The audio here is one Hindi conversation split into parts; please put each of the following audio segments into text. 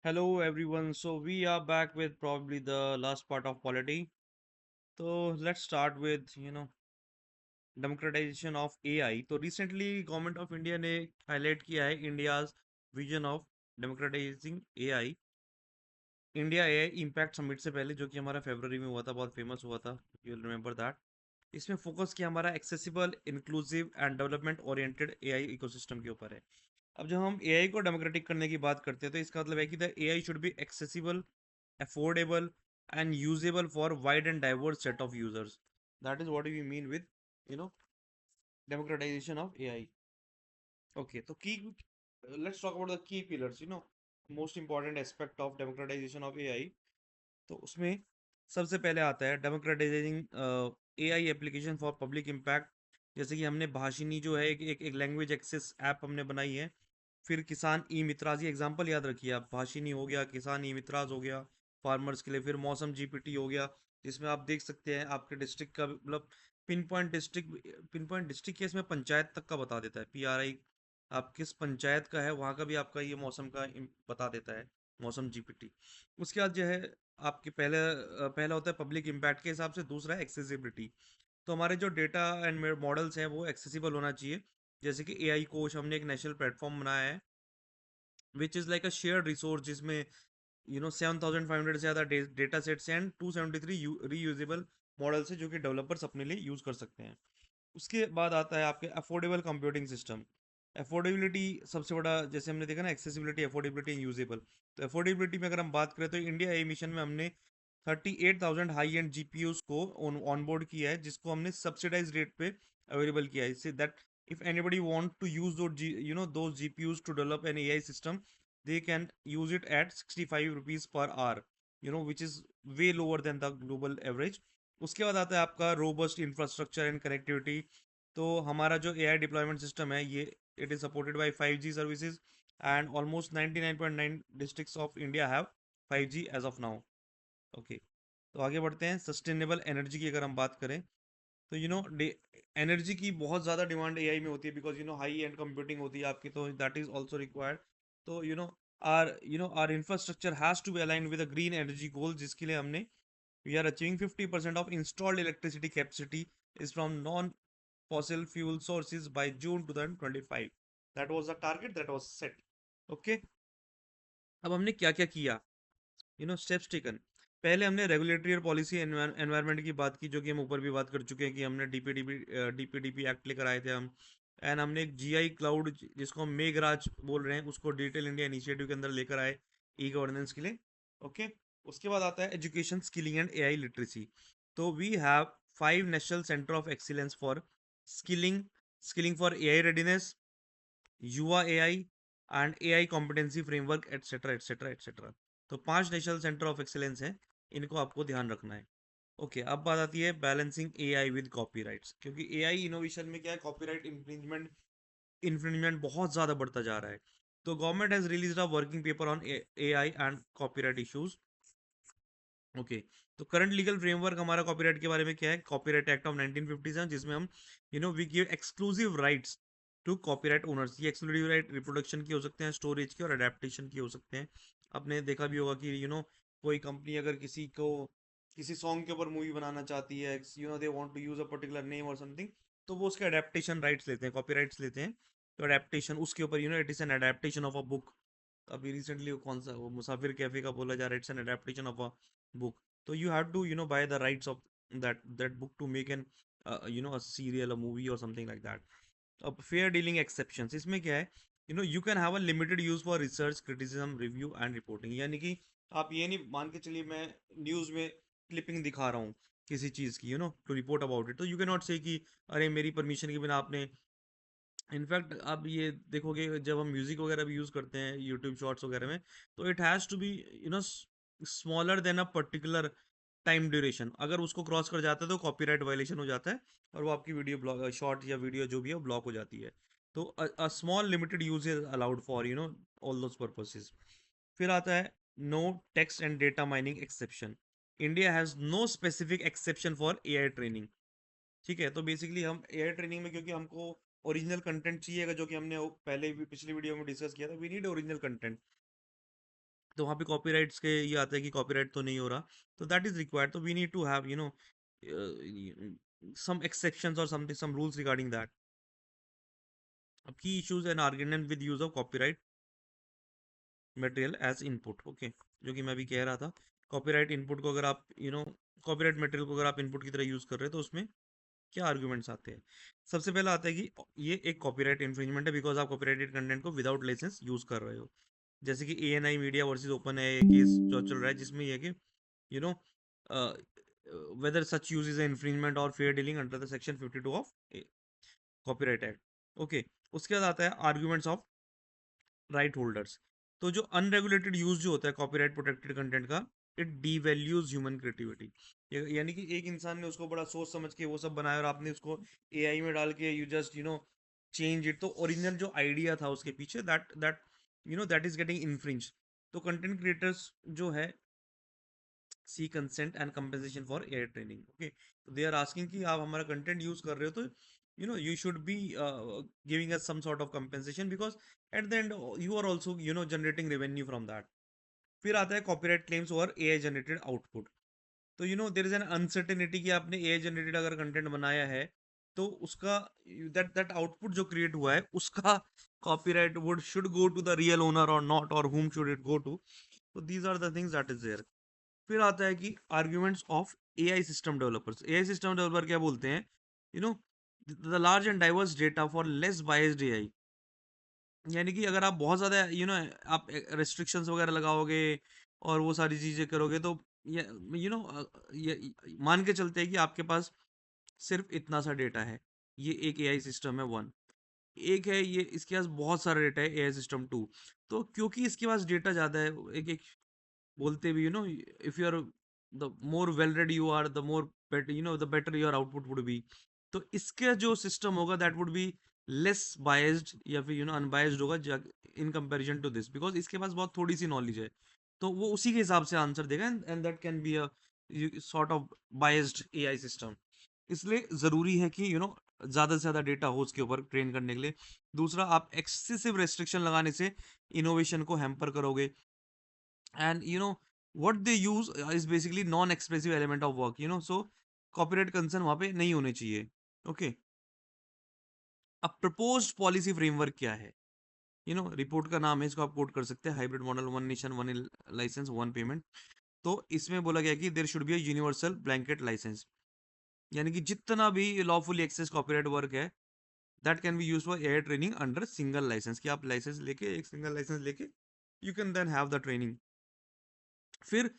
Hello everyone. So we are back with probably the last part of polity. So let's start with democratization of AI. तो recently गवर्नमेंट ऑफ इंडिया ने हाईलाइट किया है India's vision of democratising AI. India AI impact summit से पहले जो कि हमारा फरवरी में हुआ था, बहुत फेमस हुआ था, यू विल रिमेंबर दैट। इसमें फोकस किया हमारा accessible, inclusive and development oriented AI ecosystem के ऊपर है। अब जब हम एआई को डेमोक्रेटिक करने की बात करते हैं तो इसका मतलब है कि the AI should be accessible, affordable and usable for wide and diverse set of users. That is what we mean with you know democratization of AI. Okay, so key, let's talk about the key pillars, most important aspect of democratization of AI. तो उसमें सबसे पहले आता है democratising AI application for public impact. जैसे कि हमने भाषिनी जो है एक लैंग्वेज एक्सेस ऐप हमने बनाई है। फिर किसान ई मित्राज, ये एग्जांपल याद रखिए आप, भाषिनी हो गया, किसान ई मित्राज हो गया फार्मर्स के लिए, फिर मौसम जीपीटी हो गया जिसमें आप देख सकते हैं आपके डिस्ट्रिक्ट का मतलब पिन पॉइंट डिस्ट्रिक्ट केस में पंचायत तक का बता देता है। पीआरआई आप किस पंचायत का है वहाँ का भी आपका ये मौसम का बता देता है, मौसम जीपीटी। उसके बाद जो है आपके पहला होता है पब्लिक इम्पैक्ट के हिसाब से, दूसरा है एक्सेसिबिलिटी। तो हमारे जो डेटा एंड मॉडल्स हैं वो एक्सेसिबल होना चाहिए। जैसे कि एआई कोच, हमने एक नेशनल प्लेटफॉर्म बनाया है which is like a shared resource, जिसमें 7,500 से ज़्यादा data sets and 273 reusable models है जो कि डेवलपर्स अपने लिए यूज़ कर सकते हैं। उसके बाद आता है आपके अफोर्डेबल कंप्यूटिंग सिस्टम। अफोर्डेबिलिटी सबसे बड़ा, जैसे हमने देखा ना, एक्सेसिबिलिटी, अफोर्डेबिलिटी एंड यूजेबल। तो अफोर्डेबिलिटी में अगर हम बात करें तो इंडिया ए मिशन में हमने 38,000 हाई एंड जीपीयूज को ऑन बोर्ड किया है, जिसको हमने सब्सिडाइज रेट पे अवेलेबल किया है। इससे that if anybody want to use those GPUs to develop an AI system, they can use it at 65 rupees per hour, which is way lower than the global average. उसके बाद आता है आपका रोबस्ट इंफ्रास्ट्रक्चर एंड कनेक्टिविटी। तो हमारा जो एआई डिप्लॉयमेंट सिस्टम है ये, it is supported by 5G services and almost 99.9 districts of India have 5G as of now. Okay, तो आगे बढ़ते हैं। सस्टेनेबल एनर्जी की अगर हम बात करें तो एनर्जी की बहुत ज़्यादा डिमांड एआई में होती है, बिकॉज हाई एंड कंप्यूटिंग होती है आपकी, तो दैट इज ऑल्सो रिक्वायर्ड। तो our infrastructure has to be align with a green energy goal, जिसके लिए हमने we are achieving 50% of installed electricity capacity is from non fossil fuel sources by June 2025. That was the target that was set. Okay, अब हमने क्या क्या किया, स्टेप्स टेकन। पहले हमने रेगुलेटरी और पॉलिसी एनवायरनमेंट की बात की, जो कि हम ऊपर भी बात कर चुके हैं कि हमने डीपीडीपी एक्ट लेकर आए थे हम। एंड हमने एक जीआई क्लाउड, जिसको हम मेघराज बोल रहे हैं, उसको डिजिटल इंडिया इनिशिएटिव के अंदर लेकर आए ई गवर्नेंस के लिए। ओके, उसके बाद आता है education, skilling and AI literacy. तो we have 5 national centre of excellence for skilling, skilling for AI readiness, Yuva AI and AI competency framework etcetera etcetera etcetera. तो 5 नेशनल सेंटर ऑफ एक्सीलेंस हैं, इनको आपको ध्यान रखना है। ओके, अब बात आती है बैलेंसिंग एआई विद कॉपीराइट्स, क्योंकि एआई इनोवेशन में क्या है, कॉपीराइट इन्फ्रिंजमेंट बहुत ज़्यादा बढ़ता जा रहा है। तो government has released a working paper on AI and copyright issues. Okay, तो करंट लीगल फ्रेमवर्क हमारा कॉपीराइट के बारे में क्या है, कॉपीराइट एक्ट ऑफ 1957, जिसमें हम we give exclusive rights to copyright owners. ये एक्सक्लूसिव राइट रिप्रोडक्शन की हो सकते हैं, स्टोरेज की और अडेप्टेशन की हो सकते हैं। आपने देखा भी होगा कि कोई कंपनी अगर किसी को किसी सॉन्ग के ऊपर मूवी बनाना चाहती है, they want to use a particular name और समथिंग, तो वो उसके अडेप्टेशन राइट्स लेते हैं, कॉपीराइट्स लेते हैं। तो अडेप्टेशन उसके ऊपर, it is an adaptation of a book. अभी रिसेंटली वो कौन सा, वो मुसाफिर कैफे का बोला जा रहा है, it's an adaptation of a book. So you have to buy the rights of that book to make an a serial, a movie or something like that. अब fair dealing exceptions, इसमें क्या है, you can have a limited use for research, criticism, review and reporting। यानी कि आप ये नहीं मान के चलिए मैं न्यूज़ में क्लिपिंग दिखा रहा हूँ किसी चीज़ की, टू रिपोर्ट अबाउट इट, तो यू कैन नॉट से कि अरे मेरी परमिशन के बिना आपने। इनफैक्ट आप ये देखोगे जब हम म्यूजिक वगैरह भी यूज़ करते हैं यूट्यूब शॉर्ट्स वगैरह में, तो it has to be no smaller than a particular time duration. अगर उसको क्रॉस कर जाता है तो कॉपीराइट वायलेशन हो जाता है और वो आपकी वीडियो ब्लॉक, शॉर्ट या वीडियो जो भी है वो ब्लॉक हो जाती है। तो a small limited use is allowed for all those purposes. फिर आता है no text and data mining exception. India has no specific exception for AI training. ठीक है, तो बेसिकली हम एआई ट्रेनिंग में, क्योंकि हमको ओरिजिनल कंटेंट चाहिएगा, जो कि हमने पहले भी पिछली वीडियो में डिस्कस किया था, वी नीड ओरिजिनल कंटेंट। तो वहाँ पे कॉपीराइट्स के ये आता है कि कॉपीराइट तो नहीं हो रहा, तो दैट इज रिक्वायर्ड, तो we need to have some exceptions or something, some rules regarding that. अब key issues and argument with use of copyright material as input, okay जो कि मैं भी कह रहा था, कॉपीराइट इनपुट को अगर आप कॉपीराइट मटेरियल को अगर आप इनपुट की तरह यूज कर रहे हैं तो उसमें क्या आर्गुमेंट्स आते हैं। सबसे पहला आता है कि ये एक कॉपीराइट इन्फ्रिंजमेंट है बिकॉज आप कॉपीराइटेड कंटेंट को विदाउट लाइसेंस यूज कर रहे हो। जैसे कि ANI मीडिया वर्सेस ओपन है केस जो चल रहा है, जिसमें ये कि you know whether such use is an infringement or fair dealing under the section 52 of copyright act. Okay, उसके बाद आता है आर्ग्यूमेंट्स ऑफ राइट होल्डर्स। तो जो अनरेगुलेटेड यूज जो होता है कॉपीराइट प्रोटेक्टेड कंटेंट का, इट डीवैल्यूज ह्यूमन क्रिएटिविटी। यानी कि एक इंसान ने उसको बड़ा सोच समझ के वो सब बनाया और आपने उसको AI में डाल के यू जस्ट चेंज इट, तो ओरिजिनल जो आइडिया था उसके पीछे दैट इज गेटिंग इन्फ्रिंज। तो कंटेंट क्रिएटर्स जो है see consent and compensation for AI training. Okay, तो दे आर आस्किंग कि आप हमारा कंटेंट यूज कर रहे हो तो you should be giving us some sort of compensation because at the end you are also generating revenue from that. फिर आता है copyright claims over AI generated output. तो देयर इज एन अनसर्टेनिटी कि आपने AI जनरेटेड अगर कंटेंट बनाया है तो उसका दैट दैट आउटपुट जो क्रिएट हुआ है उसका copyright would should go to the real owner और नॉट, और whom should it go to. तो these are the things that is there. फिर आता है कि arguments of AI system developers. AI system developer क्या बोलते हैं, you know the large and diverse data for less biased AI। यानी कि अगर आप बहुत ज़्यादा आप रेस्ट्रिक्शंस वगैरह लगाओगे और वो सारी चीज़ें करोगे तो यू नो मान के चलते हैं कि आपके पास सिर्फ इतना सा डेटा है। ये एक AI सिस्टम है वन। एक है ये इसके पास बहुत सारा डेटा है AI सिस्टम टू। तो क्योंकि इसके पास डेटा ज़्यादा है, एक एक बोलते भी if you are the more well read you are, the more better the better your output would be. तो इसका जो सिस्टम होगा that would be less biased या फिर अनबायस्ड होगा in comparison to this, because इसके पास बहुत थोड़ी सी नॉलेज है। तो वो उसी के हिसाब से आंसर देगा and that can be a sort of biased AI system. इसलिए ज़रूरी है कि ज़्यादा से ज़्यादा डेटा हो उसके ऊपर ट्रेन करने के लिए। दूसरा, आप एक्सेसिव रेस्ट्रिक्शन लगाने से इनोवेशन को हैम्पर करोगे। and what they use is basically non-expressive element of work, so copyright concern वहाँ पे नहीं होने चाहिए। ओके, अब प्रपोज्ड पॉलिसी फ्रेमवर्क क्या है, रिपोर्ट का नाम है, इसको आप कोट कर सकते हैं, hybrid model, one nation one licence one payment. तो इसमें बोला गया कि there should be a universal blanket licence, यानी कि जितना भी लॉफुली एक्सेस कॉपीराइट वर्क है that can be use for AI training under single licence, कि आप लाइसेंस लेके एक सिंगल लाइसेंस लेके you can then have the training. फिर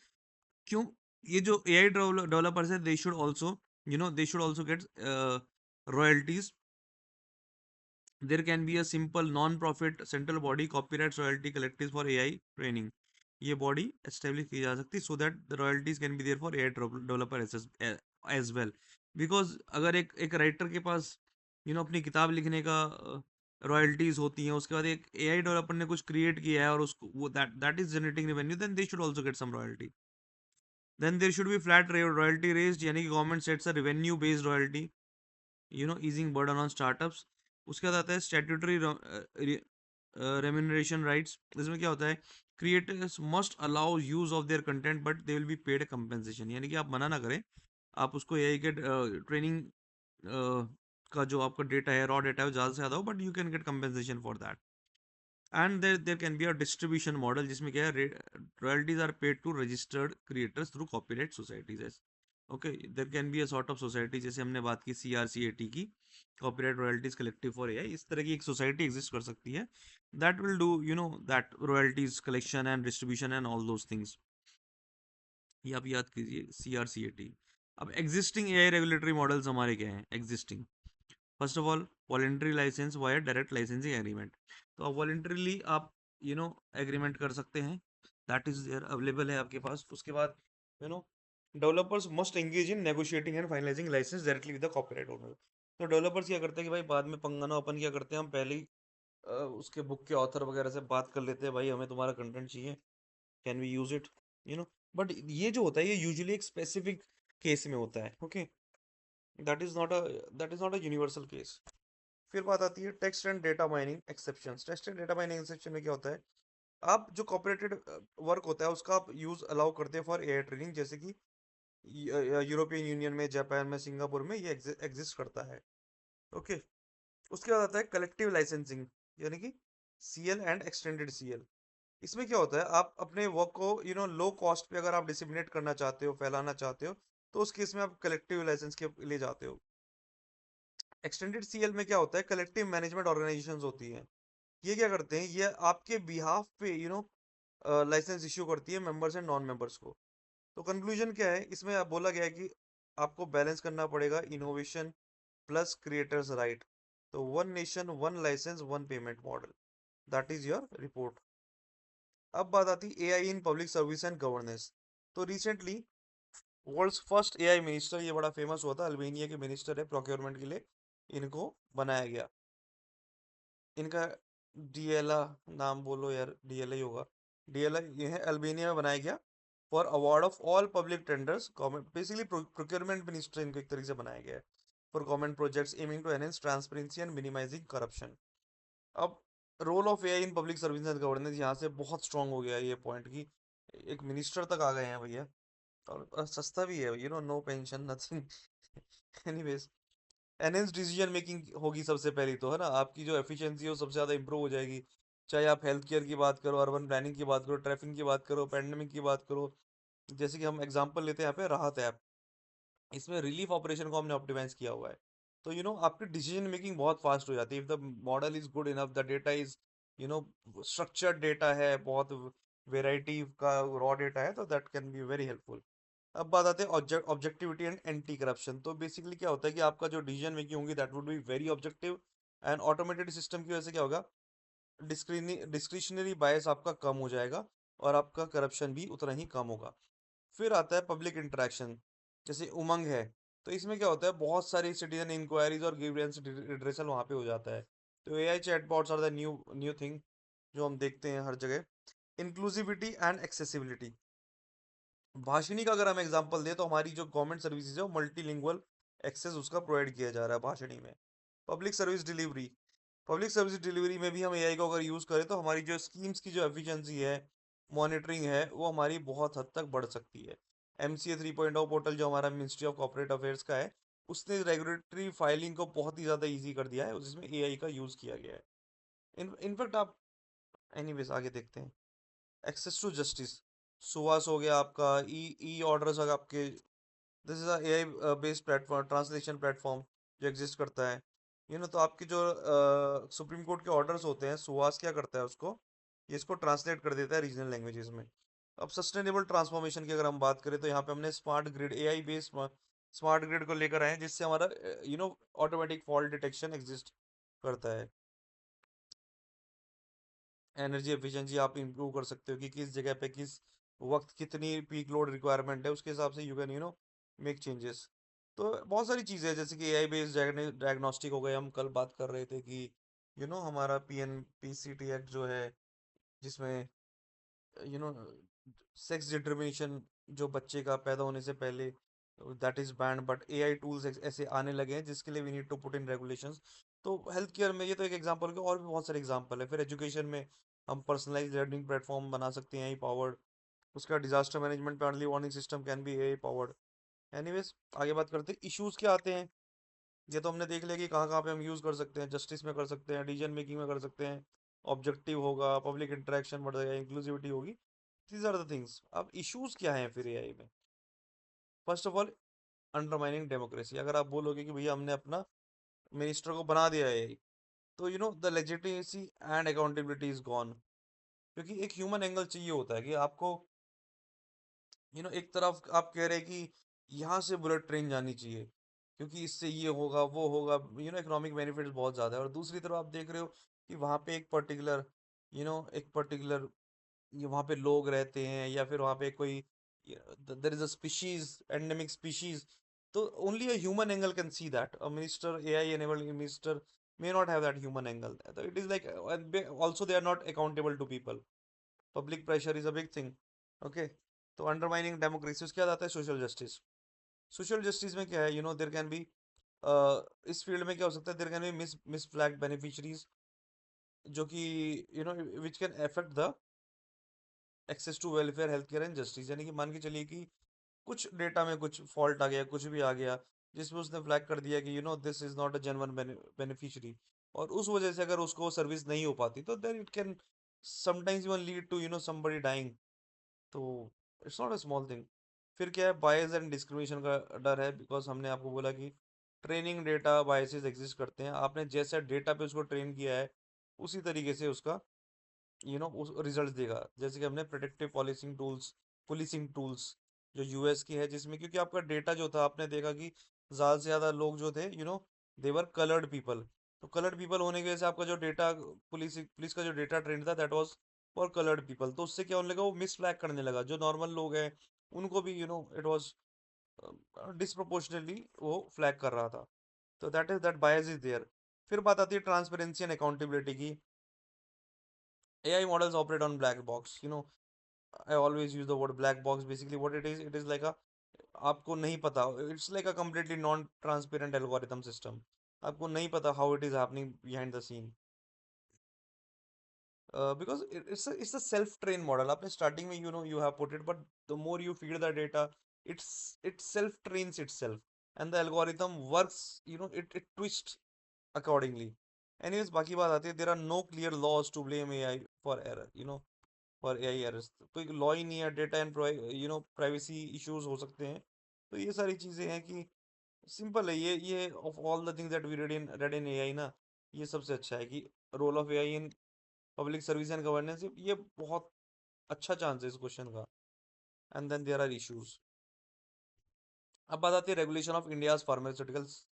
क्यों ये जो AI डेवलपर्स है they should also they should also gate royalties. There can be a simple non profit central body copyright royalty collective for AI training. ये बॉडी एस्टेब्लिश की जा सकती है so that the royalties can be there for AI developer as well. Because अगर एक राइटर के पास अपनी किताब लिखने का रॉयल्टीज होती हैं, उसके बाद एक AI डेवलपर ने कुछ क्रिएट किया है और उसको वो that is generating revenue, then they should also get some royalty. Then there should be flat royalty raised, यानी कि government sets a revenue based royalty, easing burden on startups. उसके बाद आता है स्टैट्यूटरी रेम्यूनरेशन राइट्स। इसमें क्या होता है, creators must allow use of their content but they will be paid compensation, यानी कि आप मना ना करें, आप उसको AI के ट्रेनिंग का जो आपका डेटा है, रॉ डेटा है, ज़्यादा से ज़्यादा हो but you can get compensation for that. And there can be a distribution model जिसमें क्या है, royalties are paid to registered creators through copyright societies. Okay, there can be a sort of society, जैसे हमने बात की CRCAT की, copyright royalties collective for AI, इस तरह की एक सोसाइटी एग्जिस्ट कर सकती है that will do that royalties collection and distribution and all those things. ये आप याद कीजिए CRCAT। अब एग्जिस्टिंग AI रेगुलेटरी मॉडल्स हमारे क्या हैं existing. First of all voluntary license via direct licensing agreement. तो आप वॉलेंट्रीली आप एग्रीमेंट कर सकते हैं, दैट इज देयर अवेलेबल है आपके पास। उसके बाद you know developers must engage in negotiating and finalizing license directly with the copyright owner. तो डेवलपर्स क्या करते हैं कि भाई बाद में पंगा ना, अपन क्या करते हैं, हम पहले ही उसके बुक के ऑथर वगैरह से बात कर लेते हैं, भाई हमें तुम्हारा कंटेंट चाहिए, can we use it, you know but ये जो होता है ये यूजुअली एक स्पेसिफिक केस में होता है। Okay, that is not a universal case. फिर बात आती है text and data mining exceptions. Text and data mining exception में क्या होता है, आप जो कॉपरेटेड वर्क होता है उसका आप यूज अलाउ करते हैं फॉर एआई ट्रेनिंग, जैसे कि यूरोपियन यूनियन में, जापान में, सिंगापुर में ये एग्जिस्ट करता है। ओके। उसके बाद आता है कलेक्टिव लाइसेंसिंग, यानी कि सीएल एंड एक्सटेंडेड सीएल। इसमें क्या होता है, आप अपने वर्क को लो कॉस्ट पे अगर आप डिसिमिनेट करना चाहते हो, फैलाना चाहते हो, तो उस केस में आप कलेक्टिव लाइसेंस के लिए जाते हो। एक्सटेंडेड सीएल में क्या होता है, कलेक्टिव मैनेजमेंट ऑर्गेनाइजेशंस होती हैं। ये क्या करते हैं, ये आपके बिहाफ पे लाइसेंस इश्यू करती है मेंबर्स एंड नॉन मेंबर्स को। तो कंक्लूजन क्या है, इसमें आप बोला गया है कि आपको बैलेंस करना पड़ेगा इनोवेशन प्लस क्रिएटर्स राइट। तो one nation one licence one payment model, that is your report. अब बात आती है AI in public service and governance. तो recently world's first AI minister, ये बड़ा फेमस हुआ था, अल्बानिया के मिनिस्टर है प्रोक्योरमेंट के लिए, इनको बनाया गया। इनका डीएलआ नाम बोलो यार, डीएलआ ही होगा। डीएलआ ये है, अल्बानिया में बनाया गया for award of all public tenders government, basically procurement minister इनको एक तरीके से बनाया गया है for government projects aiming to enhance transparency and minimising corruption. अब role of AI in public service and governance यहाँ से बहुत स्ट्रांग हो गया है ये पॉइंट की, एक मिनिस्टर तक आ गए हैं भैया। और सस्ता भी है, no pension nothing. Anyways, enhance decision making होगी सबसे पहली तो, है ना, आपकी जो एफिशिएंसी है वो सबसे ज़्यादा इंप्रूव हो जाएगी। चाहे आप हेल्थ केयर की बात करो, अर्बन प्लानिंग की बात करो, ट्रैफिक की बात करो, पैंडेमिक की बात करो। जैसे कि हम एग्जांपल लेते हैं यहाँ पे राहत ऐप, इसमें रिलीफ ऑपरेशन को हमने ऑप्टिमाइज किया हुआ है। तो आपकी डिसीजन मेकिंग बहुत फास्ट हो जाती है, if the model is good enough, the data is you know structured data है, बहुत वेराइटी का रॉ डेटा है, तो that can be very helpful. अब बात आते हैं ऑब्जेक्टिविटी एंड एंटी करप्शन। तो बेसिकली क्या होता है कि आपका जो डिसीजन मेकिंग होगी that would be very objective, and automated system की वजह से क्या होगा, डिस्क्रिशनरी बायस आपका कम हो जाएगा, और आपका करप्शन भी उतना ही कम होगा। फिर आता है पब्लिक इंटरेक्शन, जैसे उमंग है। तो इसमें क्या होता है, बहुत सारी सिटीजन इंक्वायरीज और ग्रीवेंस रिड्रेसल वहाँ पे हो जाता है। तो AI chatbots are the new new thing जो हम देखते हैं हर जगह। इंक्लूसिविटी एंड एक्सेसिबिलिटी, भाषिणी का अगर हम एग्जांपल दें तो हमारी जो गवर्नमेंट सर्विसेज है वो मल्टीलिंगुअल एक्सेस उसका प्रोवाइड किया जा रहा है भाषिणी में। Public service delivery, public service delivery में भी हम एआई को अगर यूज़ करें तो हमारी जो स्कीम्स की जो एफिशिएंसी है, मॉनिटरिंग है, वो हमारी बहुत हद तक बढ़ सकती है। MCA 3.0 पोर्टल जो हमारा मिनिस्ट्री ऑफ कॉर्पोरेट अफेयर्स का है, उसने रेगुलेटरी फाइलिंग को बहुत ही ज़्यादा ईजी कर दिया है, जिसमें एआई का यूज़ किया गया है। इनफैक्ट आप, एनीवेज आगे देखते हैं। एक्सेस टू जस्टिस, सुवास हो गया आपका, ई ई ऑर्डर्स आपके, this is AI based platform, translation platform जो एग्जिस्ट करता है। तो आपके जो सुप्रीम कोर्ट के ऑर्डर्स होते हैं, सुहास क्या करता है उसको, ये इसको ट्रांसलेट कर देता है रीजनल लैंग्वेजेस में। अब सस्टेनेबल ट्रांसफॉर्मेशन की अगर हम बात करें तो यहाँ पे हमने smart grid, AI based smart grid को लेकर आए हैं, जिससे हमारा ऑटोमेटिक फॉल्ट डिटेक्शन एग्जिस्ट करता है। एनर्जी एफिशिएंसी आप इंप्रूव कर सकते हो कि किस जगह पे किस वक्त कितनी पीक लोड रिक्वायरमेंट है, उसके हिसाब से यू कैन मेक चेंजेस। तो बहुत सारी चीज़ें हैं, जैसे कि एआई बेस्ड डायग्नोस्टिक हो गए, हम कल बात कर रहे थे कि हमारा PNPCT एक्ट जो है, जिसमें यू नो सेक्स डिटर्मिनेशन, जो बच्चे का पैदा होने से पहले, that is banned, but AI tools ऐसे आने लगे हैं जिसके लिए we need to put in regulations. तो हेल्थ केयर में ये तो एक एग्जांपल है, और भी बहुत सारे एग्जांपल है। फिर एजुकेशन में हम पर्सनलाइज लर्निंग प्लेटफॉर्म बना सकते हैं एआई पावर्ड। उसका डिजास्टर मैनेजमेंट पे early warning system can be AI powered. Anyways, आगे बात करते हैं इश्यूज क्या आते हैं। ये तो हमने देख लिया कि कहाँ कहाँ पे हम यूज कर सकते हैं, जस्टिस में कर सकते हैं, डिसीजन मेकिंग में कर सकते हैं, ऑब्जेक्टिव होगा, पब्लिक इंटरेक्शन बढ़ जाएगा, इंक्लूसिविटी होगी। These are the things. अब इश्यूज क्या हैं फिर एआई में। First of all, undermining democracy. अगर आप बोलोगे कि भैया हमने अपना मिनिस्टर को बना दिया है एआई, तो the legitimacy and accountability is gone. क्योंकि एक ह्यूमन एंगल चाहिए होता है कि आपको, एक तरफ आप कह रहे हैं कि यहाँ से बुलेट ट्रेन जानी चाहिए क्योंकि इससे ये होगा वो होगा, इकोनॉमिक बेनिफिट्स बहुत ज़्यादा है, और दूसरी तरफ आप देख रहे हो कि वहाँ पे एक पर्टिकुलर ये वहाँ पे लोग रहते हैं, या फिर वहाँ पे कोई there is a species, endemic species. तो only a human angle can see that, a minister, AI enabled minister may not have that human angle. So it is like, also they are not accountable to people. Public pressure is a big thing. Okay. तो अंडरमाइनिंग डेमोक्रेसी, उसके बाद आता है सोशल जस्टिस। सोशल जस्टिस में क्या है, देयर कैन बी, इस फील्ड में क्या हो सकता है, there can be misflag beneficiaries, जो कि which can affect the access to welfare health care and justice, यानी कि मान के चलिए कि कुछ डेटा में कुछ फॉल्ट आ गया, कुछ भी आ गया, जिसमें उसने फ्लैग कर दिया कि this is not a genuine beneficiary, और उस वजह से अगर उसको सर्विस नहीं हो पाती, तो then it can sometimes even lead to somebody dying. तो it's not a small thing. फिर क्या है, बायस एंड डिस्क्रिमिनेशन का डर है, बिकॉज हमने आपको बोला कि ट्रेनिंग डेटा बायसेस एग्जिस्ट करते हैं। आपने जैसा डेटा पे उसको ट्रेन किया है, उसी तरीके से उसका उस रिजल्ट देगा। जैसे कि हमने प्रोटेक्टिव पुलिसिंग टूल्स जो यूएस की है, जिसमें क्योंकि आपका डेटा जो था, आपने देखा कि ज़्यादा से ज़्यादा लोग जो थे देवर कलर्ड पीपल। तो कलर्ड पीपल होने की वजह से आपका जो डेटा, पुलिस पुलिस का जो डेटा ट्रेंड था, that was for coloured people. तो उससे क्या होने लगा, वो मिस फ्लैग करने लगा, जो नॉर्मल लोग हैं उनको भी इट वाज डिसप्रोपोर्शनली वो फ्लैग कर रहा था। तो दैट बायस इज देयर। फिर बात आती है ट्रांसपेरेंसी एंड अकाउंटेबिलिटी की। AI models operate on black box. I always use the word black box. Basically, what it is like a, आपको नहीं पता, it's like a completely non-transparent algorithm system. आपको नहीं पता how it is happening behind the scene. Because it's a self-trained model. आपने starting में you have put it, but the more you feed the data, it self-trains itself, and the algorithm works. It twists accordingly. Anyways, बाकी बात आती है, there are no clear laws to blame AI for error. और एआई एरर्स, कोई लॉ ही नहीं है। डेटा एंड प्राइवेसी इश्यूज हो सकते हैं। तो ये सारी चीजें हैं कि सिंपल है, ये of all the things that we read in AI ना, ये सबसे अच्छा है कि role of AI in public service and governance, ये बहुत अच्छा चांस है इस क्वेश्चन का। And then there are issues. अब बात आती है regulation of India's pharmaceuticals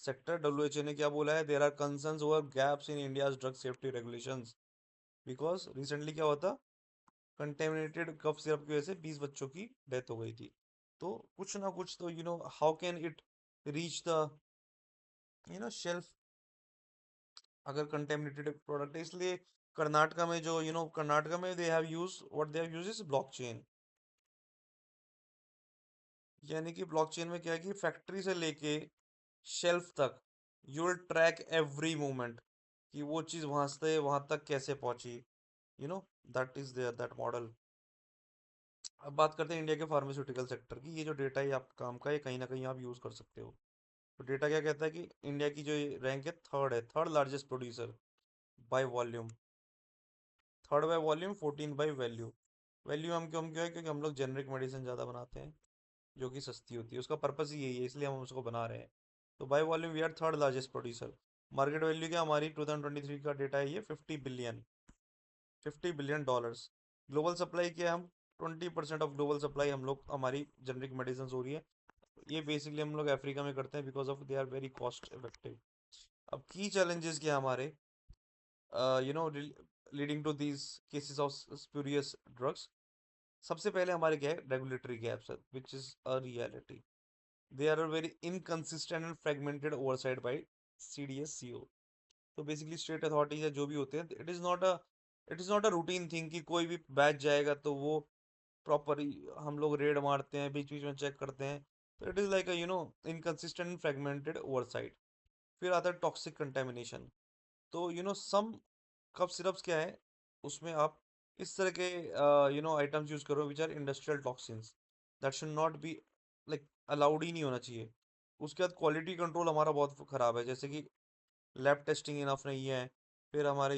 sector. WHO ने क्या बोला है, there are concerns over gaps in India's drug safety regulations, because recently क्या हुआ था, कंटेमिनेटेड कफ सिरप की वजह से 20 बच्चों की डेथ हो गई थी। तो कुछ ना कुछ तो how can it reach the shelf, अगर कंटेमिनेटेड प्रोडक्ट है। इसलिए कर्नाटका में जो कर्नाटका में they have use what they have use is blockchain. यानी कि ब्लॉकचेन में क्या है कि फैक्ट्री से लेके शेल्फ तक you will track every movement, कि वो चीज़ वहां से वहां तक कैसे पहुंची। You know that is there, that model. अब बात करते हैं इंडिया के फार्मास्यूटिकल सेक्टर की। ये जो डेटा है आपका काम का, ये कहीं ना कहीं आप यूज़ कर सकते हो। तो डेटा क्या कहता है कि इंडिया की जो रैंक है, third largest producer by volume. Third by volume, 14 by value. Value हम क्यों है, क्योंकि हम लोग जेनरिक मेडिसिन ज़्यादा बनाते हैं, जो कि सस्ती होती है। उसका पर्पस ही यही है, इसलिए हम उसको बना रहे हैं। तो by volume we are third largest producer. Market value क्या हमारी 2023 का डेटा है, ये 50 बिलियन, $50 बिलियन। ग्लोबल सप्लाई क्या है, हम 20% ऑफ ग्लोबल सप्लाई हम लोग, हमारी जेनरिक मेडिसिन हो रही है। ये बेसिकली हम लोग अफ्रीका में करते हैं, because of they are very cost effective. अब की चैलेंजेस क्या है हमारे, leading to these cases of spurious drugs. सबसे पहले हमारे क्या है, regulatory gaps, which is a reality. They are very inconsistent and fragmented oversight by CDSCO. तो बेसिकली स्टेट अथॉरिटीज है जो भी होते हैं, it is not a routine thing कि कोई भी बैच जाएगा तो वो प्रॉपर हम लोग रेड मारते हैं, बीच बीच में चेक करते हैं। तो it is like inconsistent fragmented oversight. फिर आता है टॉक्सिक कंटेमिनेशन। तो सम कप सिरप्स क्या है, उसमें आप इस तरह के आइटम्स यूज करो which are industrial toxins, that should not be like allowed ही नहीं होना चाहिए। उसके बाद क्वालिटी कंट्रोल हमारा बहुत खराब है, जैसे कि लैब टेस्टिंग इनफ नहीं है। फिर हमारे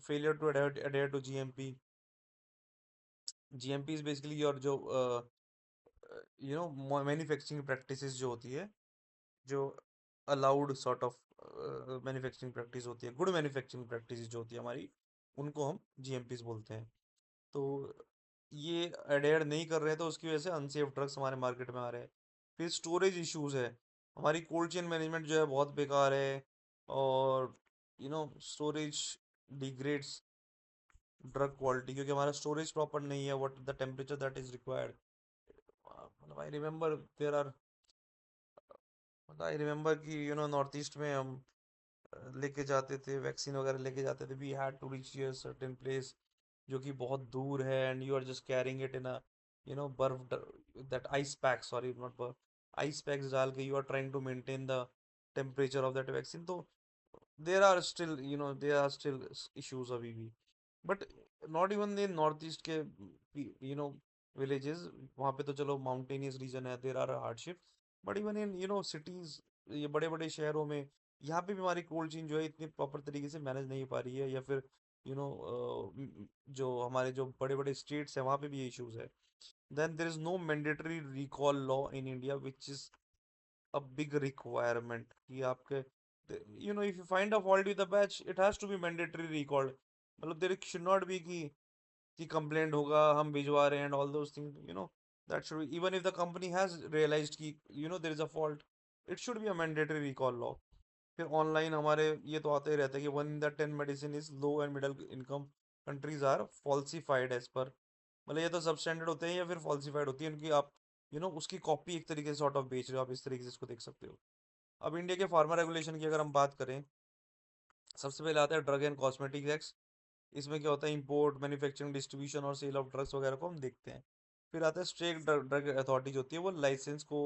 failure to adhere to GMP. GMP is basically your जो मैन्युफैक्चरिंग प्रैक्टिसेस जो होती है, जो allowed sort of manufacturing practice होती है, गुड मैन्युफैक्चरिंग प्रैक्टिस जो होती है हमारी, उनको हम जीएमपीज बोलते हैं। तो ये अडेयर नहीं कर रहे हैं, तो उसकी वजह से अनसेफ ड्रग्स हमारे मार्केट में आ रहे हैं। फिर स्टोरेज इश्यूज है, हमारी कोल्ड चेन मैनेजमेंट जो है बहुत बेकार है। और स्टोरेज डिग्रेड्स ड्रग क्वालिटी, क्योंकि हमारा स्टोरेज प्रॉपर नहीं है, what the temperature that is required. मतलब आई रिमेम्बर कि नॉर्थ ईस्ट में हम लेके जाते थे, वैक्सीन वगैरह लेके जाते थे, we had to reach a certain place जो कि बहुत दूर है, and you are just carrying it in a बर्फ, that ice pack, sorry not बर्फ, आइस पैक्स डाल के you are trying to maintain the temperature of that vaccine. तो देर आर स्टिल इश्यूज अभी भी। But not even in north east के यू नो विलेजेस, वहाँ पे तो चलो माउंटेनियस रीजन है, there are hardship, but even in cities, ये बड़े बड़े शहरों में, यहाँ पे भी हमारी कोल्ड चेन जो है इतनी प्रॉपर तरीके से मैनेज नहीं हो पा रही है, या फिर यू नो जो हमारे जो बड़े बड़े स्टेट्स हैं वहाँ पे भी ये इश्यूज है। Then there is no mandatory recall law in India which is a big requirement कि आपके if you find a fault with the batch it has to be mandatory recalled, मतलब there should not be कि कंप्लेंट होगा हम भिजवा रहे हैं and all those things, that should be, even if the company has realized कि there is a fault, it should be a mandatory recall law। फिर ऑनलाइन हमारे ये तो आते ही रहता है कि 1 in 10 medicine is low and middle income countries are falsified as per, मतलब ये तो सब स्टैंडर्ड होते हैं या फिर फॉल्सिफाइड होती है उनकी, आप उसकी कॉपी एक तरीके से सॉर्ट ऑफ बेच रहे हो, आप इस तरीके से इसको देख सकते हो। अब इंडिया के फार्मा रेगुलेशन की अगर हम बात करें, सबसे पहले आता है ड्रग एंड कॉस्मेटिक एक्ट। इसमें क्या होता है, इंपोर्ट मैन्युफैक्चरिंग डिस्ट्रीब्यूशन और सेल ऑफ ड्रग्स वगैरह को हम देखते हैं। फिर आता है स्टेट ड्रग अथॉरिटी जो होती है वो लाइसेंस को,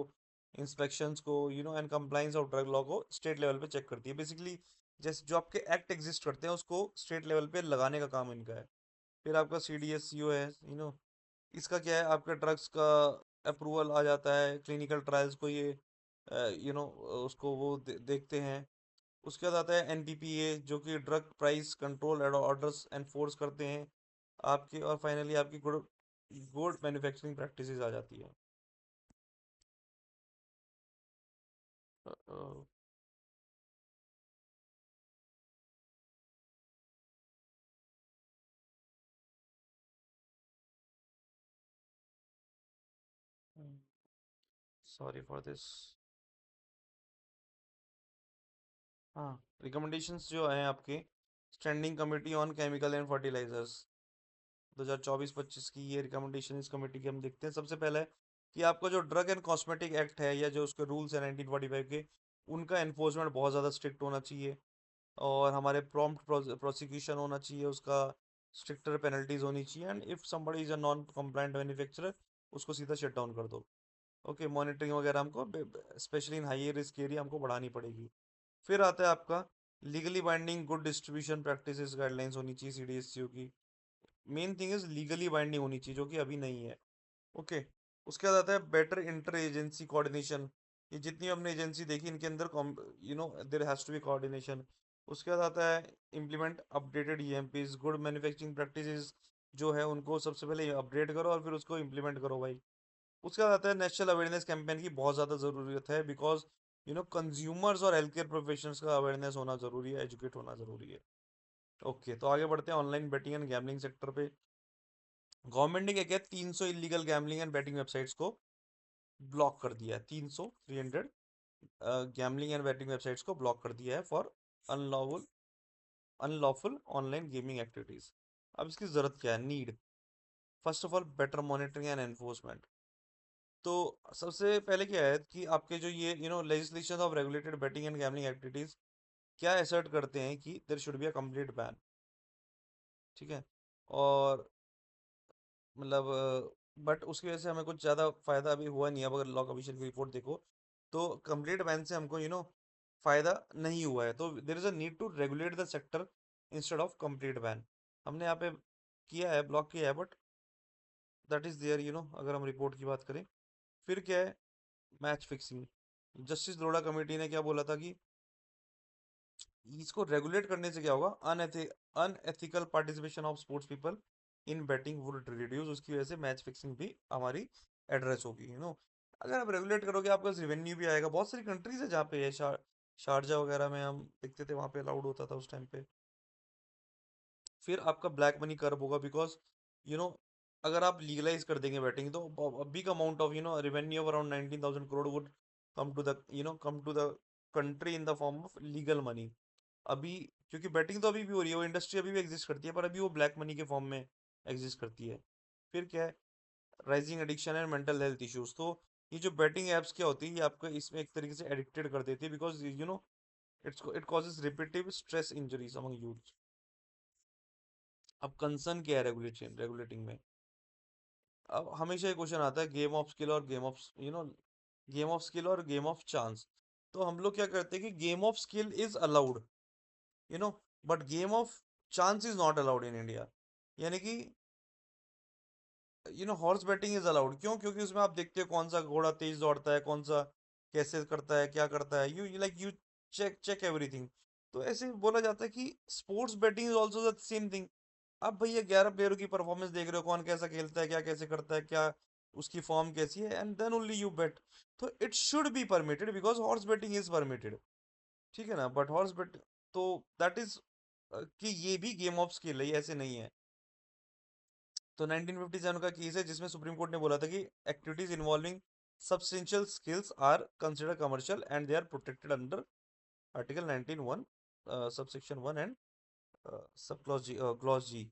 इंस्पेक्शंस को, and compliance of drug law को स्टेट लेवल पे चेक करती है। बेसिकली जैसे जो आपके एक्ट एग्जिस्ट करते हैं उसको स्टेट लेवल पे लगाने का काम इनका है। फिर आपका सी डी एस सी ओ है, इसका क्या है, आपके ड्रग्स का अप्रूवल आ जाता है, क्लिनिकल ट्रायल्स को ये उसको वो देखते हैं। उसके बाद आता है एनपीपीए जो कि drug price control orders enforce करते हैं आपके, और फाइनली आपकी गुड गुड मैन्युफैक्चरिंग प्रैक्टिसेस आ जाती है। Sorry for this. हाँ, रिकमेंडेशंस जो हैं आपके, standing committee on chemical and fertilizers 2024-25 की ये रिकमेंडेशन इस कमेटी की हम देखते हैं। सबसे पहले है कि आपका जो ड्रग एंड कॉस्मेटिक एक्ट है या जो उसके रूल्स हैं 1945 के, उनका एनफोर्समेंट बहुत ज़्यादा स्ट्रिक्ट होना चाहिए, और हमारे प्रॉम्प्ट प्रोसिक्यूशन होना चाहिए उसका, स्ट्रिक्टर पेनल्टीज होनी चाहिए, and if somebody is a non compliant manufacturer उसको सीधा शट डाउन कर दो। ओके, मॉनिटरिंग वगैरह हमको specially in high risk area हमको बढ़ानी पड़ेगी। फिर आता है आपका legally binding good distribution practices guidelines होनी चाहिए सीडीएससीओ की। Main thing is legally binding होनी चाहिए जो कि अभी नहीं है। ओके, उसके बाद आता है बेटर इंटर एजेंसी कोऑर्डिनेशन। ये जितनी हमने एजेंसी देखी इनके अंदर there has to be coordination. उसके बाद आता है implement updated EMPs good manufacturing practices, जो है उनको सबसे पहले अपडेट करो और फिर उसको इम्प्लीमेंट करो भाई। उसके बाद आता है नेशनल अवेयरनेस कैंपेन की बहुत ज़्यादा ज़रूरत है, बिकॉज कंज्यूमर्स और हेल्थ केयर प्रोफेशनल्स का अवेयरनेस होना ज़रूरी है, एजुकेट होना ज़रूरी है। ओके, तो आगे बढ़ते हैं online betting and gambling sector पे। गवर्नमेंट ने क्या किया, 300 illegal gambling and betting websites को ब्लॉक कर दिया है। 300 गैमलिंग एंड बेटिंग वेबसाइट्स को ब्लॉक कर दिया है for unlawful unlawful online gaming activities. अब इसकी जरूरत क्या है, need, first of all better monitoring and enforcement. तो सबसे पहले क्या है कि आपके जो ये legislation of regulated betting and gambling activities क्या असर्ट करते हैं कि there should be a complete ban. ठीक है, और मतलब बट उसकी वजह से हमें कुछ ज़्यादा फायदा अभी हुआ नहीं है। अब अगर लॉ कमीशन की रिपोर्ट देखो तो कंप्लीट बैन से हमको फायदा नहीं हुआ है, तो there is a need to regulate the sector instead of complete ban. हमने यहाँ पे किया है, ब्लॉक किया है, बट दैट इज देयर, अगर हम रिपोर्ट की बात करें। फिर क्या है, match fixing. Justice Lodha committee ने क्या बोला था कि इसको रेगुलेट करने से क्या होगा, unethical participation of sports people in batting would reduce, उसकी वजह से मैच फिक्सिंग भी हमारी एड्रेस होगी। अगर आप रेगुलेट करोगे आपका रेवेन्यू भी आएगा। बहुत सारी कंट्रीज है जहाँ पे है, शारजा वगैरह में हम देखते थे वहाँ पे अलाउड होता था उस टाइम पे। फिर आपका ब्लैक मनी कर्व होगा, बिकॉज यू नो अगर आप लीगलाइज कर देंगे बैटिंग तो big amount of revenue of around 19,000 crore would come to the country in the form of legal money. अभी क्योंकि बैटिंग तो अभी भी हो रही है, वो इंडस्ट्री अभी भी एग्जिस्ट करती है, पर अभी वो ब्लैक मनी के फॉर्म में एग्जिस्ट करती है। फिर क्या है, rising addiction and mental health issues. तो ये जो बैटिंग एप्स क्या होती है, ये आपको इसमें एक तरीके से एडिक्टेड कर देती है, because it causes repetitive stress injuries among youth. अब कंसर्न क्या है रेगुलेटिंग में, अब हमेशा ये क्वेश्चन आता है गेम ऑफ स्किल और गेम ऑफ स्किल और गेम ऑफ चांस। तो हम लोग क्या करते हैं कि game of skill is allowed, you know but game of chance is not allowed in India. यानी कि हॉर्स बैटिंग इज अलाउड। क्यों? क्योंकि उसमें आप देखते हो कौन सा घोड़ा तेज दौड़ता है, कौन सा कैसे करता है, क्या करता है, यू चेक चेक एवरीथिंग। तो ऐसे बोला जाता है कि sports batting is also the same thing. आप भैया 11 प्लेयरों की परफॉर्मेंस देख रहे हो, कौन कैसा खेलता है, क्या कैसे करता है, क्या उसकी फॉर्म कैसी है, एंड देन ओनली यू बेट। तो it should be permitted because horse batting is permitted. ठीक है ना? बट हॉर्स बैट, तो दैट इज कि ये भी गेम ऑफ स्किल है, ये ऐसे नहीं है। तो 1957 का केस है जिसमें सुप्रीम कोर्ट ने बोला था कि activities involving substantial skills are consider commercial and they are protected under article 19(1) subsection 1 and sub clause G.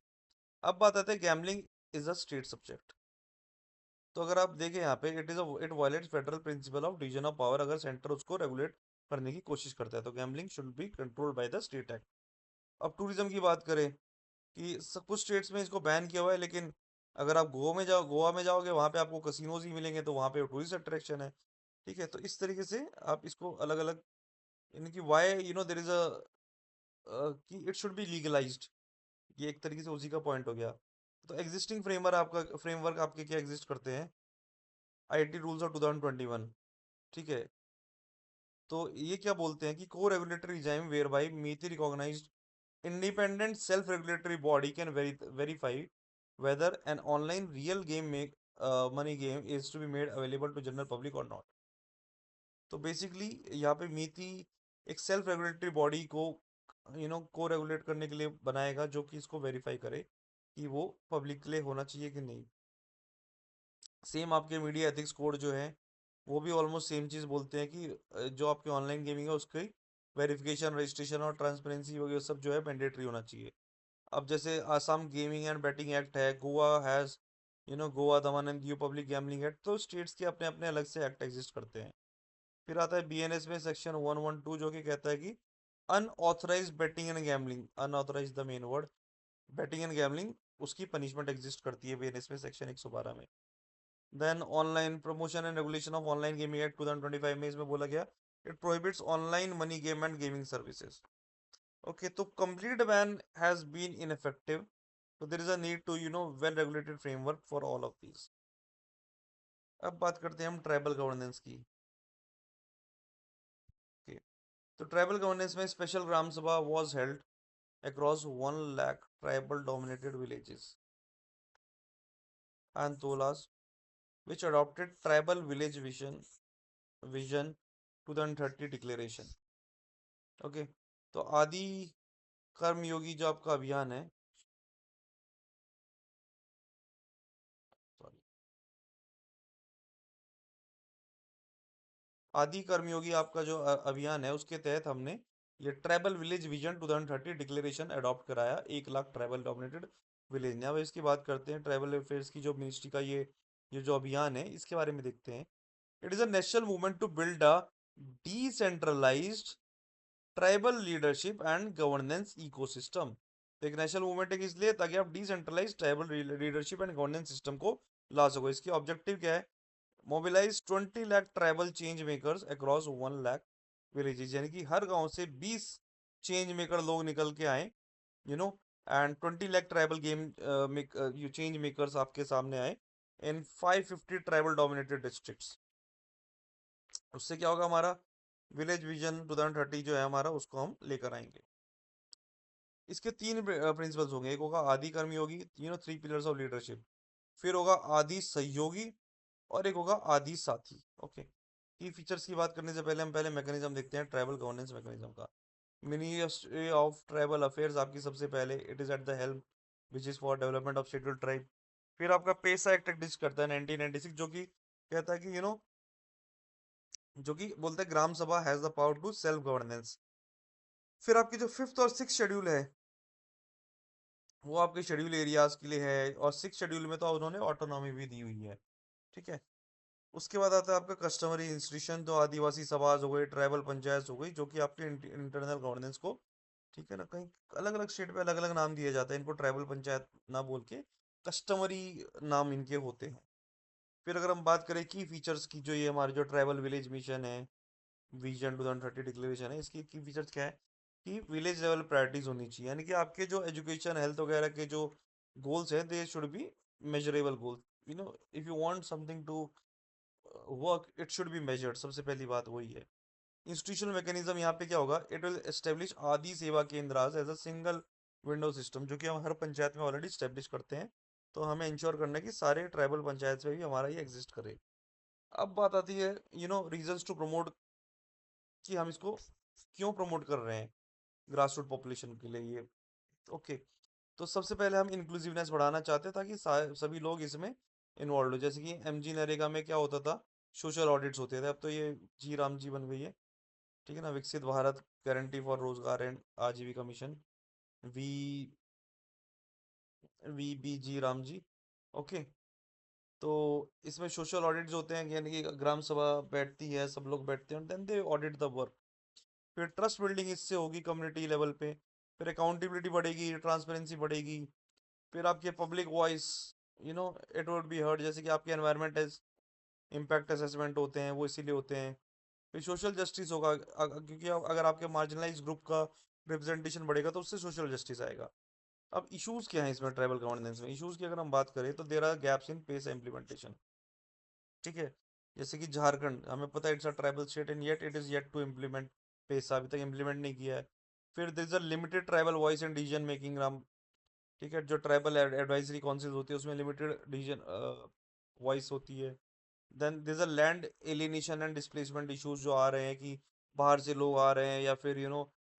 अब बात आते हैं gambling is a state subject. तो अगर आप देखें यहाँ पे it violates federal principle of division of power. अगर सेंटर उसको रेगुलेट करने की कोशिश करता है तो gambling should be controlled by the state act. अब टूरिज्म की बात करें कि सब कुछ स्टेट्स में इसको बैन किया हुआ है, लेकिन अगर आप गोवा में जाओगे वहाँ पे आपको कसिनोज ही मिलेंगे, तो वहाँ पे टूरिस्ट अट्रैक्शन है। ठीक है? तो इस तरीके से आप इसको अलग अलग, यानी कि वाई देर इज अ कि इट शुड बी लीगलाइज्ड। ये एक तरीके से उसी का पॉइंट हो गया। तो एग्जिस्टिंग फ्रेमवर्क आपके क्या एग्जिस्ट करते हैं? IT rules of 2021। ठीक है? तो ये क्या बोलते हैं कि को regulatory regime whereby MeitY recognized independent self-regulatory body can verify whether an online real game make money game is to be made available to general public or not। तो बेसिकली यहाँ पे मीति एक सेल्फ रेगुलेटरी बॉडी को को रेगुलेट करने के लिए बनाएगा, जो कि इसको वेरीफाई करे कि वो पब्लिक के लिए होना चाहिए कि नहीं। सेम आपके मीडिया एथिक्स कोड जो है वो भी ऑलमोस्ट सेम चीज़ बोलते हैं कि जो आपके ऑनलाइन गेमिंग है उसकी वेरिफिकेशन, रजिस्ट्रेशन और ट्रांसपेरेंसी वगैरह सब जो है मैंडेटरी होना चाहिए। अब जैसे Assam gaming and batting act है, Goa has Goa Daman and Diu public gambling act. तो स्टेट्स के अपने अपने अलग से एक्ट एग्जिस्ट करते हैं। फिर आता है बीएनएस में सेक्शन 112 जो कि कहता है कि unauthorise betting and gambling, unauthorise the main word, betting and gambling, उसकी पनिशमेंट एग्जिस्ट करती है बीएनएस में सेक्शन 112 में। Then online promotion and regulation of online gaming act 2025 में इसमें बोला गया it prohibits online money game and gaming services. Okay, तो complete ban has been ineffective. So there is a need to well-regulated framework for all of these। अब बात करते हैं हम ट्राइबल गवर्नेंस की। Okay. तो ट्राइबल गवर्नेंस में स्पेशल ग्राम सभा was held across 1 lakh tribal dominated villages and tolas which adopted tribal village vision 2030 declaration। Okay, तो आदि कर्मयोगी जो आपका अभियान है, सॉरी, आदि कर्मयोगी आपका जो अभियान है उसके तहत हमने ये tribal village vision 2030 declaration adopt कराया 1 लाख ट्राइबल डोमिनेटेड विलेज ने। अब इसकी बात करते हैं ट्राइबल अफेयर्स की जो मिनिस्ट्री का ये जो अभियान है इसके बारे में देखते हैं। It is a national movement to build a decentralized tribal leadership and governance ecosystem. तो एक नेशनल मूवमेंट है कि इसलिए ताकि आप decentralize tribal leadership and governance system को ला सको। इसकी ऑब्जेक्टिव क्या है? Mobilize 20 lakh tribal change makers across 1 lakh villages, यानी कि हर गांव से 20 चेंज मेकर लोग निकल के आए, you know and 20 lakh tribal change makers आपके सामने आए इन 550 ट्राइबल डोमिनेटेड डिस्ट्रिक्ट्स। उससे क्या होगा? हमारा विलेज विजन 2030 जो है हमारा उसको हम लेकर आएंगे। इसके तीन प्रिंसिपल्स होंगे। एक होगा आदि कर्मयोगी, 3 पिलर्स ऑफ लीडरशिप। फिर होगा आदि सहयोगी, और एक होगा आदि साथी। ओके, की फीचर्स की बात करने से पहले हम पहले मैकेनिज्म देखते हैं ट्राइबल गवर्नेंस मैकेनिज्म का। मिनिस्ट्री ऑफ ट्राइबल अफेयर्स आपकी सबसे पहले it is at the help which is for development of scheduled tribe. फिर आपका पेसा एक्ट एग्जिस्ट करता है 1996 जो कि कहता है कि जो कि बोलता है gram sabha has the power to self governance. फिर आपकी जो फिफ्थ और सिक्स शेड्यूल है वो आपके शेड्यूल एरियाज के लिए है, और सिक्स शेड्यूल में तो उन्होंने ऑटोनॉमी भी दी हुई है। ठीक है? उसके बाद आता है आपका कस्टमरी इंस्टीट्यूशन, तो आदिवासी समाज हो गई, ट्राइबल पंचायत हो गई, जो कि आपके इंटरनल गवर्नेंस को, ठीक है ना, कहीं अलग अलग स्टेट पे अलग अलग नाम दिए जाते हैं इनको, ट्राइबल पंचायत ना बोल के कस्टमरी नाम इनके होते हैं। फिर अगर हम बात करें की फीचर्स की, जो ये हमारे जो ट्राइबल विलेज मिशन है, विजन 2030 डिक्लेरेशन है, इसकी की फीचर्स क्या है कि विलेज लेवल प्रायोरिटीज होनी चाहिए, यानी कि आपके जो एजुकेशन हेल्थ वगैरह के जो गोल्स हैं, they should be measurable goal. If you want something to work, it should be measured. सबसे पहली बात वही है। इंस्टीट्यूशनल मैकेनिज्म यहाँ पे क्या होगा, it will establish Adi Seva Kendra as a single window system, जो कि हम हर पंचायत में ऑलरेडी स्टेब्लिश करते हैं। तो हमें इंश्योर करना है कि सारे ट्राइबल पंचायत में भी हमारा ये एग्जिस्ट करे। अब बात आती है रीजंस टू प्रमोट, कि हम इसको क्यों प्रमोट कर रहे हैं ग्रास रूट पॉपुलेशन के लिए ये। ओके, तो सबसे पहले हम इंक्लूसिवनेस बढ़ाना चाहते हैं, ताकि सभी लोग इसमें इन्वॉल्व हो। जैसे कि एमजी नरेगा में क्या होता था, सोशल ऑडिट्स होते थे, अब तो ये जी राम जी बन गई है। ठीक है ना, Viksit Bharat guarantee for Rozgar and Ajeevika mission, V V B G Ram G. Okay, तो इसमें सोशल ऑडिट्स होते हैं, यानी कि ग्राम सभा बैठती है, सब लोग बैठते हैं, then they audit the work. फिर ट्रस्ट बिल्डिंग इससे होगी कम्युनिटी लेवल पे। फिर अकाउंटेबिलिटी बढ़ेगी, ट्रांसपेरेंसी बढ़ेगी। फिर आपके public voice, it would be heard. जैसे कि आपके एनवायरमेंट इम्पैक्ट असेसमेंट होते हैं, वो इसीलिए होते हैं। फिर सोशल जस्टिस होगा, क्योंकि अगर आपके मार्जिनलाइज ग्रुप का रिप्रेजेंटेशन बढ़ेगा तो उससे सोशल जस्टिस आएगा। अब इश्यूज क्या है इसमें, ट्राइबल गवर्नेंस में इश्यूज की अगर हम बात करें, तो there are gaps in PESA implementation. ठीक है, जैसे कि झारखंड, हमें पता है it's a tribal state and yet it is yet to implement PESA, अभी तक इम्प्लीमेंट नहीं किया है। फिर there is a limited tribal voice and decision making room. ठीक है, जो ट्राइबल एडवाइजरी काउंसिल होती है उसमें लिमिटेड डिसीजन वॉइस होती है। Then there is a land alienation and displacement issues जो आ रहे हैं, कि बाहर से लोग आ रहे हैं, या फिर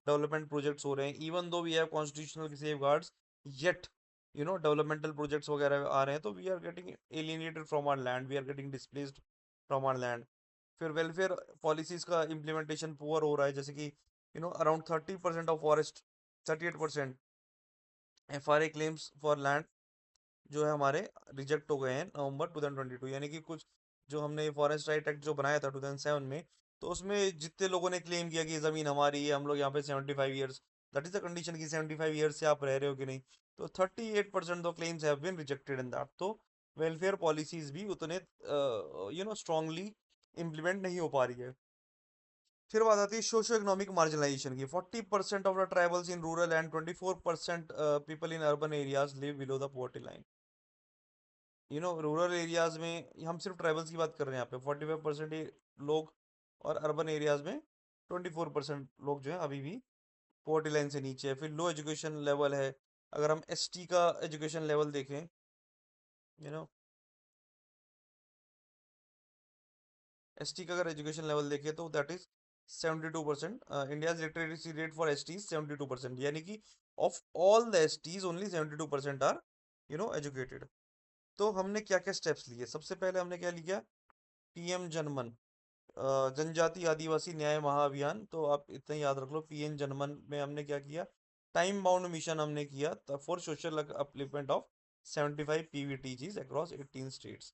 डेवलपमेंट प्रोजेक्ट्स हो रहे हैं, even though we have constitutional safeguards, yet developmental projects वगैरह आ रहे हैं, तो we are getting alienated from our land, we are getting displaced from our land. फिर वेलफेयर पॉलिसीज का इम्प्लीमेंटेशन पुअर हो रहा है, जैसे कि around 30% of forest, 38% FRA claims for land जो है हमारे रिजेक्ट हो गए हैं नवंबर 2022। यानी कि कुछ जो हमने फॉरेस्ट राइट एक्ट जो बनाया था 2007 में, तो उसमें जितने लोगों ने क्लेम किया कि ये ज़मीन हमारी है, हम लोग यहाँ पे 75 years, that is the condition कि 75 ईयर्स से आप रह रहे हो कि नहीं, तो 38% of claims have been rejected in that. तो वेलफेयर पॉलिसीज भी उतने स्ट्रांगली इम्प्लीमेंट नहीं हो पा रही है। फिर बात आती है सोशो इकोनॉमिक मार्जिनलाइजेशन की। 40% of the tribals in rural and 24% people in urban areas live below the poverty line. Rural areas में हम सिर्फ ट्राइबल्स की बात कर रहे हैं यहाँ पे, 45% लोग, और अर्बन एरियाज में 24% लोग जो है अभी भी पोवर्टी लाइन से नीचे है। फिर लो एजुकेशन लेवल है। अगर हम एसटी का एजुकेशन लेवल देखें, यू नो एसटी का अगर एजुकेशन लेवल देखें, तो that is 72%। India literacy rate for S T 72%, यानी कि of all the S Ts only 72% are educated. तो हमने क्या क्या स्टेप्स लिए, सबसे पहले हमने क्या लिया, पीएम जनमन, जनजाति आदिवासी न्याय महाअभियान। तो आप इतना याद रख लो, पीएम जनमन में हमने क्या किया, टाइम बाउंड मिशन हमने किया for social upliftment of 75 PVTGs across 18 states.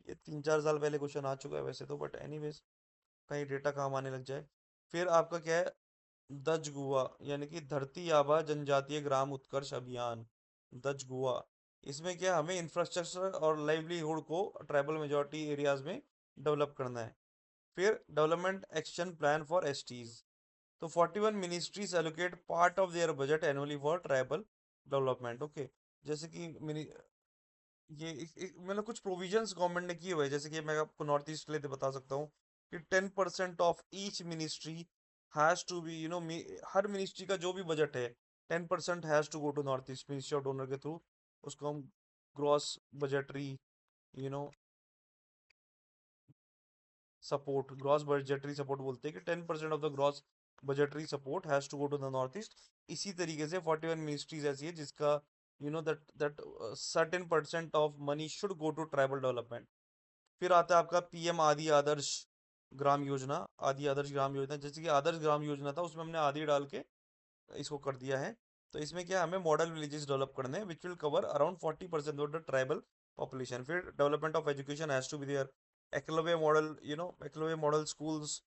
ये 3-4 साल पहले क्वेश्चन आ चुका है वैसे तो, बट एनीवेज कहीं डेटा काम आने लग जाए। फिर आपका क्या है, दज गुआ, यानी कि धरती आबा जनजातीय ग्राम उत्कर्ष अभियान, दज गुआ। इसमें क्या, हमें इंफ्रास्ट्रक्चर और लाइवलीहुड को ट्राइबल मेजोरिटी एरियाज में डेवलप करना है। फिर development action plan for STs. तो 41 ministries allocate part of their budget annually for tribal development. Okay, जैसे कि मतलब कुछ प्रोविजंस गवर्नमेंट ने किए हुए हैं, जैसे कि मैं आपको नॉर्थ ईस्ट के लिए बता सकता हूँ कि 10% of each ministry has to be, हर मिनिस्ट्री का जो भी बजट है, 10% has to go to North East ministry of DoNER के थ्रू। उसको हम gross budgetary you know support, gross budgetary support बोलते हैं, कि 10% of the gross budgetary support has to go to the North East. इसी तरीके से 41 मिनिस्ट्रीज ऐसी है जिसका that certain percent of money should go to tribal development. फिर आता है आपका पीएम आदि आदर्श ग्राम योजना। आदि आदर्श ग्राम योजना, जैसे कि आदर्श ग्राम योजना था, उसमें हमने आदि डाल के इसको कर दिया है। तो इसमें क्या, हमें मॉडल विलेजेस डेवलप करने हैं which will cover around 40% of the tribal population. फिर development of education has to be there. Eklavya model, Eklavya model schools,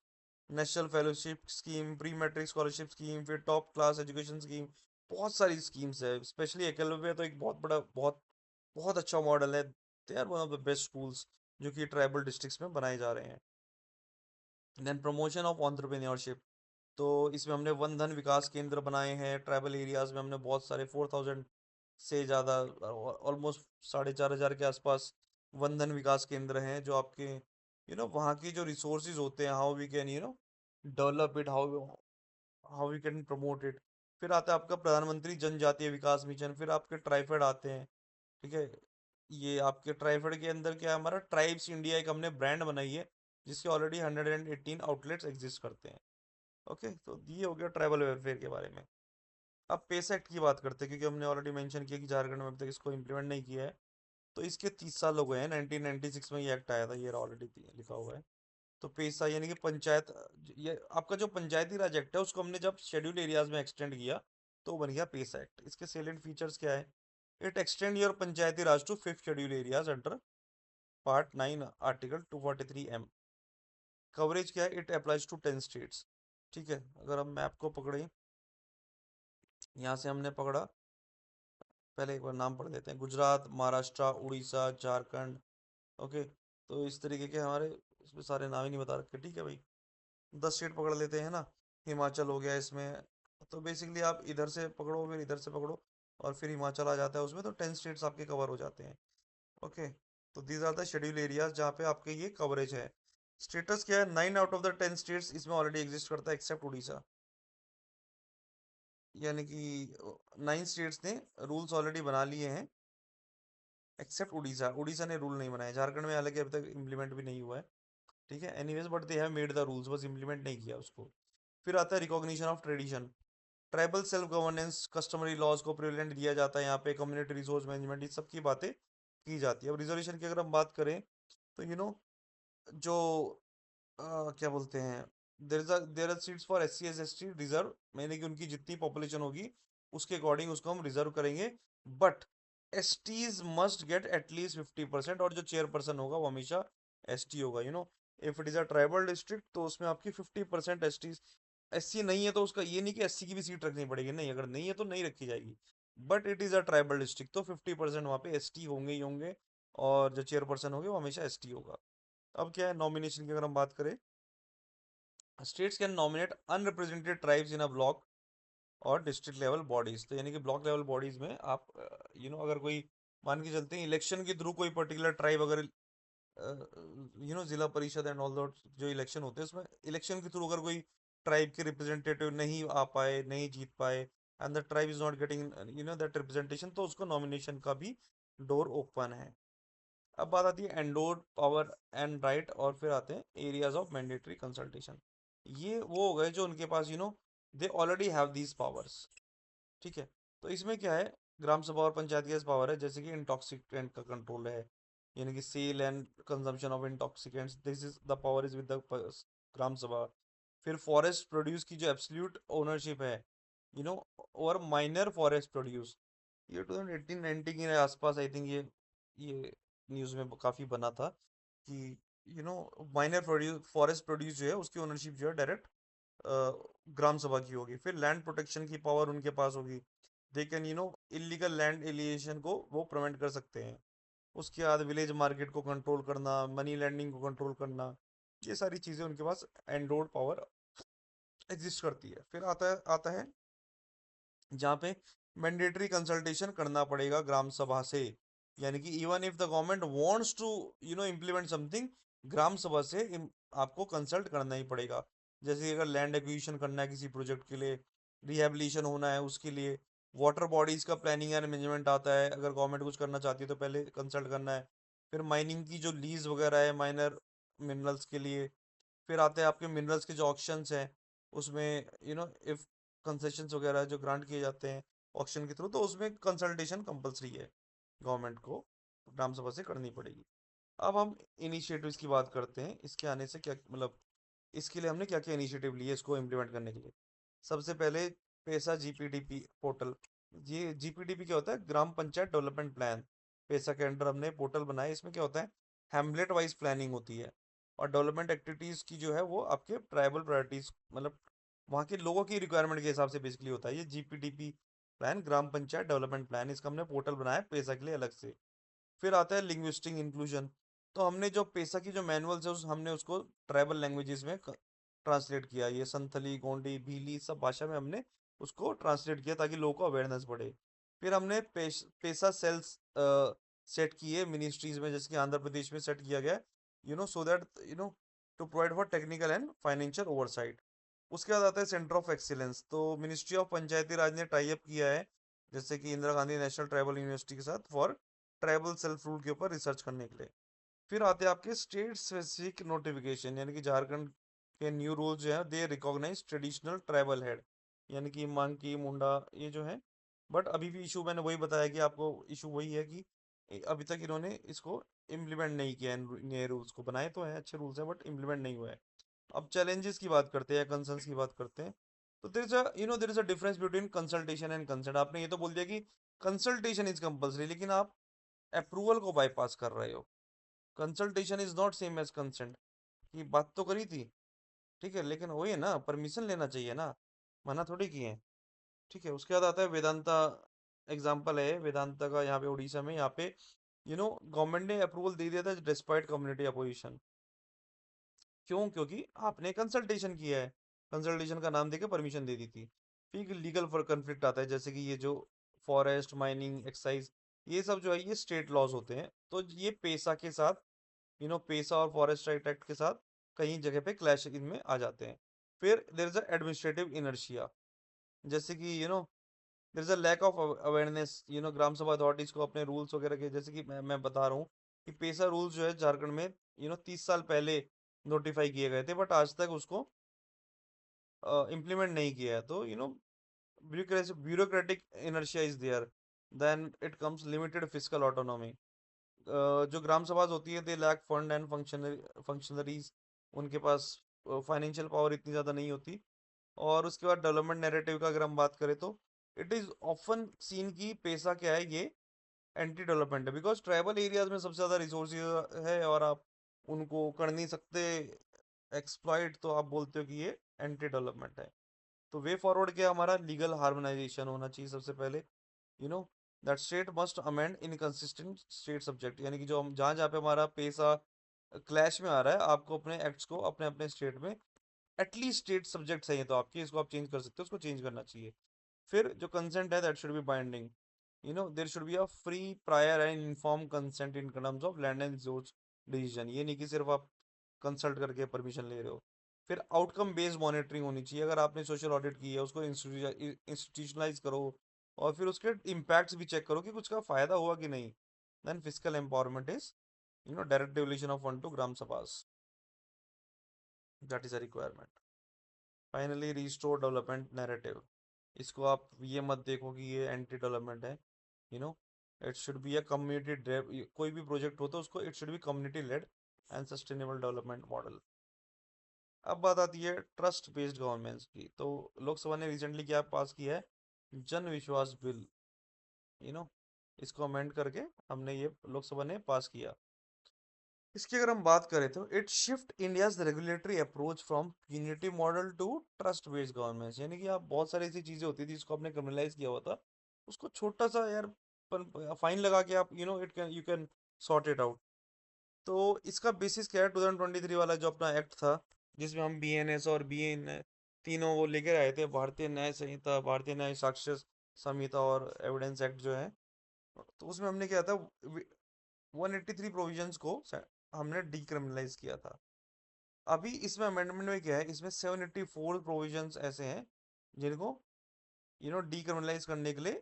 national fellowship scheme, pre matric scholarship scheme, फिर टॉप क्लास एजुकेशन स्कीम। बहुत सारी स्कीम्स है, स्पेशली एकलव्य तो एक बहुत बड़ा, बहुत बहुत अच्छा मॉडल है। They are one of the best schools जो कि ट्राइबल डिस्ट्रिक्ट्स में बनाए जा रहे हैं। Then promotion of entrepreneurship. तो इसमें हमने वन धन विकास केंद्र बनाए हैं, ट्राइबल एरियाज में हमने बहुत सारे 4000 से ज़्यादा, ऑलमोस्ट 4,500 के आसपास वन धन विकास केंद्र हैं जो आपके वहाँ की जो रिसोर्सेज होते हैं, how we can develop it, how how we can promote it. फिर आता है आपका प्रधानमंत्री जनजातीय विकास मिशन, फिर आपके ट्राइफेड आते हैं। ठीक है, ये आपके ट्राइफेड के अंदर क्या है, हमारा ट्राइब्स इंडिया एक हमने ब्रांड बनाई है जिसके ऑलरेडी 118 आउटलेट्स एग्जिस्ट करते हैं। ओके, तो ये हो गया ट्राइबल वेलफेयर के बारे में। अब पेस एक्ट की बात करते हैं, क्योंकि हमने ऑलरेडी मेंशन किया कि झारखंड में अभी तक इसको इम्प्लीमेंट नहीं किया है। तो इसके 30 साल हो गए हैं, 1996 में ये एक्ट आया था, ये ऑलरेडी लिखा हुआ है। तो पेसा यानी कि पंचायत, ये आपका जो पंचायती राज एक्ट है उसको हमने जब शेड्यूल एरियाज में एक्सटेंड किया तो बन गया पेसा एक्ट। इसके सेलेंट फीचर्स क्या है? It extend your Panchayati Raj to fifth schedule areas under part 9 article 243 M। Coverage क्या है? It applies to 10 states. ठीक है, अगर हम मैप को पकड़े, यहाँ से हमने पकड़ा, पहले एक बार नाम पढ़ लेते हैं, गुजरात, महाराष्ट्र, उड़ीसा, झारखंड। ओके, तो इस तरीके के हमारे, इसमें सारे नाम ही नहीं बता रखे। ठीक है भाई, 10 स्टेट पकड़ लेते हैं ना। हिमाचल हो गया इसमें। तो बेसिकली आप इधर से पकड़ो, फिर इधर से पकड़ो, और फिर हिमाचल आ जाता है उसमें, तो 10 स्टेट्स आपके कवर हो जाते हैं। ओके, तो these are the schedule areas जहाँ पे आपके ये कवरेज है। स्टेटस क्या है? 9 आउट ऑफ द 10 स्टेट्स इसमें ऑलरेडी एग्जिस्ट करता है एक्सेप्ट उड़ीसा। यानी कि 9 स्टेट्स ने रूल्स ऑलरेडी बना लिए हैं एक्सेप्ट उड़ीसा। उड़ीसा ने रूल नहीं बनाया। झारखंड में हालांकि अभी तक इम्प्लीमेंट भी नहीं हुआ है। ठीक है, anyways, but they have made the rules, बस इम्प्लीमेंट नहीं किया उसको। फिर आता है recognition of tradition, tribal self governance, customary laws को प्रिविलेंट दिया जाता है यहाँ पे, कम्युनिटी रिसोर्स मैनेजमेंट, इस सब की बातें की जाती है। अब रिजर्वेशन की अगर हम बात करें तो जो क्या बोलते हैं, there are seats for SC एस ST रिजर्व, यानी कि उनकी जितनी पॉपुलेशन होगी उसके अकॉर्डिंग उसको हम रिजर्व करेंगे। But STs must get at least 50%, और जो चेयरपर्सन होगा वो हमेशा ST होगा। If it is a tribal district तो उसमें आपकी 50% STs। SC नहीं है तो उसका ये नहीं कि SC की भी सीट रखनी पड़ेगी, नहीं, अगर नहीं है तो नहीं रखी जाएगी। But it is a tribal district तो 50% वहाँ पे ST होंगे ही होंगे, और जो चेयरपर्सन होंगे वो हमेशा ST होगा। अब क्या है नॉमिनेशन की अगर हम बात करें, states can nominate unrepresented tribes in a block और डिस्ट्रिक्ट लेवल बॉडीज। तो यानी कि ब्लॉक लेवल बॉडीज में आप अगर कोई, मान के चलते हैं इलेक्शन के थ्रू कोई पर्टिकुलर ट्राइब अगर जिला परिषद एंड ऑल दॉट जो इलेक्शन होते हैं उसमें इलेक्शन के थ्रू अगर कोई ट्राइब के रिप्रेजेंटेटिव नहीं आ पाए, नहीं जीत पाए, and the tribe is not getting that representation, तो उसको नॉमिनेशन का भी डोर ओपन है। अब बात आती है एंडोर्ड पावर एंड राइट, और फिर आते हैं एरियाज ऑफ मैंडेटरी कंसल्टेशन। ये वो हो गए जो उनके पास they already have these powers. ठीक है, तो इसमें क्या है, ग्राम सभा और पंचायत के पावर है, जैसे कि इंटॉक्सिकेंट का कंट्रोल है, यानी कि sale and consumption of intoxicants, this is the power is with the gram sabha. फिर फॉरेस्ट प्रोड्यूस की जो एब्सोल्यूट ओनरशिप है, और माइनर फॉरेस्ट प्रोड्यूस, ये 2018-19 के आसपास आई थिंक ये न्यूज़ में काफ़ी बना था कि माइनर प्रोड्यूस, फॉरेस्ट प्रोड्यूस जो है उसकी ओनरशिप जो है डायरेक्ट ग्राम सभा की होगी। फिर लैंड प्रोटेक्शन की पावर उनके पास होगी, दे कैन इलीगल लैंड एलिएशन को वो प्रिवेंट कर सकते हैं। उसके बाद विलेज मार्केट को कंट्रोल करना, मनी लैंडिंग को कंट्रोल करना, ये सारी चीज़ें उनके पास एंडोर्ड पावर एग्जिस्ट करती है। फिर आता है जहाँ पे मैंडेटरी कंसल्टेशन करना पड़ेगा ग्राम सभा से, यानी कि even if the government wants to implement something, gram sabha से आपको कंसल्ट करना ही पड़ेगा। जैसे कि अगर लैंड एक्विजिशन करना है किसी प्रोजेक्ट के लिए, रिहेबिलिटेशन होना है उसके लिए, वाटर बॉडीज का प्लानिंग एंड मैनेजमेंट आता है, अगर गवर्नमेंट कुछ करना चाहती है तो पहले कंसल्ट करना है। फिर माइनिंग की जो लीज वगैरह है माइनर मिनरल्स के लिए, फिर आते हैं आपके मिनरल्स के जो ऑक्शंस हैं उसमें इफ कंसेशंस वगैरह जो ग्रांट किए जाते हैं ऑक्शन के थ्रू, तो उसमें कंसल्टेशन कंपलसरी है, गवर्नमेंट को ग्राम सभा से करनी पड़ेगी। अब हम इनिशिएटिव्स की बात करते हैं, इसके आने से क्या मतलब, इसके लिए हमने क्या क्या इनिशिएटिव लिए इसको इम्प्लीमेंट करने के लिए। सबसे पहले पैसा GPDP पोर्टल। ये GPDP क्या होता है? ग्राम पंचायत डेवलपमेंट प्लान। पैसा के अंडर हमने पोर्टल बनाया, इसमें क्या होता है, हैमलेट वाइज प्लानिंग होती है, और डेवलपमेंट एक्टिविटीज की जो है वो आपके ट्राइबल प्रायोरिटीज, मतलब वहाँ के लोगों की रिक्वायरमेंट के हिसाब से बेसिकली होता है ये GPDP प्लान, ग्राम पंचायत डेवलपमेंट प्लान। इसका हमने पोर्टल बनाया पैसा के लिए अलग से। फिर आता है लिंग्विस्टिक इंक्लूजन। तो हमने जो पैसा की जो मैनुअल्स है हमने उसको ट्राइबल लैंग्वेजेस में ट्रांसलेट किया, ये संथली, गोंडी, भीली, सब भाषा में हमने उसको ट्रांसलेट किया ताकि लोगों को अवेयरनेस बढ़े। फिर हमने पैसा सेल्स सेट किए मिनिस्ट्रीज में, जैसे कि आंध्र प्रदेश में सेट किया गया, so that to provide for technical and financial oversight. उसके बाद आता है सेंटर ऑफ एक्सीलेंस। तो मिनिस्ट्री ऑफ पंचायती राज ने टाई अप किया है, जैसे कि Indira Gandhi national tribal university के साथ, फॉर ट्राइबल सेल्फ रूल के ऊपर रिसर्च करने के लिए। फिर आते हैं आपके स्टेट स्पेसिफिक नोटिफिकेशन, यानी कि झारखंड के न्यू रूल्स जो है दे रिकॉग्नाइज ट्रेडिशनल ट्राइबल हेड, यानी कि मांकी मुंडा, ये जो है। बट अभी भी इशू मैंने वही बताया कि आपको, इशू वही है कि अभी तक इन्होंने इसको इम्प्लीमेंट नहीं किया है। नए रूल्स को बनाए तो हैं, अच्छे रूल्स हैं, बट इम्प्लीमेंट नहीं हुआ है। अब चैलेंजेस की बात करते हैं, कंसर्न्स की बात करते हैं। तो there is a difference between consultation and consent. आपने ये तो बोल दिया कि कंसल्टेशन इज कंपलसरी, लेकिन आप अप्रूवल को बाईपास कर रहे हो। Consultation is not same as consent. की बात तो करी थी, ठीक है, लेकिन वही है ना, परमिशन लेना चाहिए ना, मना थोड़ी किए हैं। ठीक है, उसके बाद आता है वेदांता। एग्जाम्पल है वेदांता का, यहाँ पे उड़ीसा में, यहाँ पे गवर्नमेंट ने अप्रूवल दे दिया था डिस्पाइट कम्युनिटी अपोजिशन। क्यों? क्योंकि आपने कंसल्टेशन किया है, कंसल्टेशन का नाम देके परमिशन दे दी थी। फिर लीगल फॉर कन्फ्लिक्ट आता है, जैसे कि ये जो फॉरेस्ट माइनिंग एक्साइज, ये सब जो है ये स्टेट लॉज होते हैं, तो ये पेशा के साथ, पेसा और फॉरेस्ट राइट एक्ट के साथ कहीं जगह पे क्लैश इनमें आ जाते हैं। फिर देर इज एडमिनिस्ट्रेटिव इनर्शिया, जैसे कि there is a lack of awareness, gram sabha authorities को अपने रूल्स वगैरह के, जैसे कि मैं बता रहा हूँ कि पेसा रूल्स जो है झारखंड में 30 साल पहले नोटिफाई किए गए थे, बट आज तक उसको इम्प्लीमेंट नहीं किया है। तो bureaucratic inertia is there, then it comes limited physical autonomy. जो ग्राम सभाज होती है, they lack fund and functionaries, उनके पास फाइनेंशियल पावर इतनी ज़्यादा नहीं होती। और उसके बाद डेवलपमेंट नैरेटिव का अगर हम बात करें, तो इट इज़ ऑफन सीन की पैसा क्या है, ये एंटी डेवलपमेंट है, बिकॉज ट्राइबल एरियाज में सबसे ज़्यादा रिसोर्सेज है और आप उनको कर नहीं सकते एक्सप्लॉइट, तो आप बोलते हो कि ये एंटी डेवलपमेंट है। तो वे फॉरवर्ड क्या हमारा, लीगल हार्मोनाइजेशन होना चाहिए सबसे पहले। You know that state must amend inconsistent state subject, यानी कि जो हम जहाँ जहाँ पे हमारा पैसा क्लैश में आ रहा है, आपको अपने एक्ट्स को अपने अपने स्टेट में, एटलीस्ट स्टेट सब्जेक्ट्स हैं ये तो आपके, इसको आप चेंज कर सकते हो, उसको चेंज करना चाहिए। फिर जो कंसेंट है that should be binding, there should be a free prior and inform consent in terms of land and resource decision, ये नहीं कि सिर्फ आप कंसल्ट करके परमिशन ले रहे हो। फिर आउटकम बेस्ड मॉनिटरिंग होनी चाहिए, अगर आपने सोशल ऑडिट की है उसको इंस्टीट्यूशनलाइज करो, और फिर उसके इम्पैक्ट्स भी चेक करो कि कुछ का फायदा हुआ कि नहीं। Then physical empowerment is direct devolution of fund to gram sabhas, that is a requirement. Finally restore development narrative, इसको आप ये मत देखो कि ये एंटी डेवलपमेंट है। You know it should be a community, कोई भी प्रोजेक्ट हो तो उसको it should be community led and sustainable development model. अब बात आती है ट्रस्ट बेस्ड गवर्नेंस की। तो लोकसभा ने रिसेंटली क्या पास किया है, जन विश्वास बिल। यू नो इसको अमेंड करके हमने ये लोकसभा ने पास किया। इसकी अगर हम बात करें, तो it shift India's regulatory approach from unity model to trust based governance, यानी कि आप बहुत सारी ऐसी चीजें होती थी जिसको आपने क्रिमिनलाइज किया हुआ था, उसको छोटा सा यार फाइन लगा के आप it can you can sort it out. तो इसका बेसिस क्या है, 2023 वाला जो अपना एक्ट था, जिसमें हम बीएनएस और बीएन तीनों वो लेकर आए थे, भारतीय न्याय संहिता, भारतीय न्याय साक्ष्य संहिता और एविडेंस एक्ट जो है। तो उसमें हमने क्या था, 183 प्रोविजंस को हमने डिक्रिमिनलाइज किया था। अभी इसमें अमेंडमेंट में क्या है, इसमें 784 प्रोविजंस ऐसे हैं जिनको डिक्रिमिनलाइज करने के लिए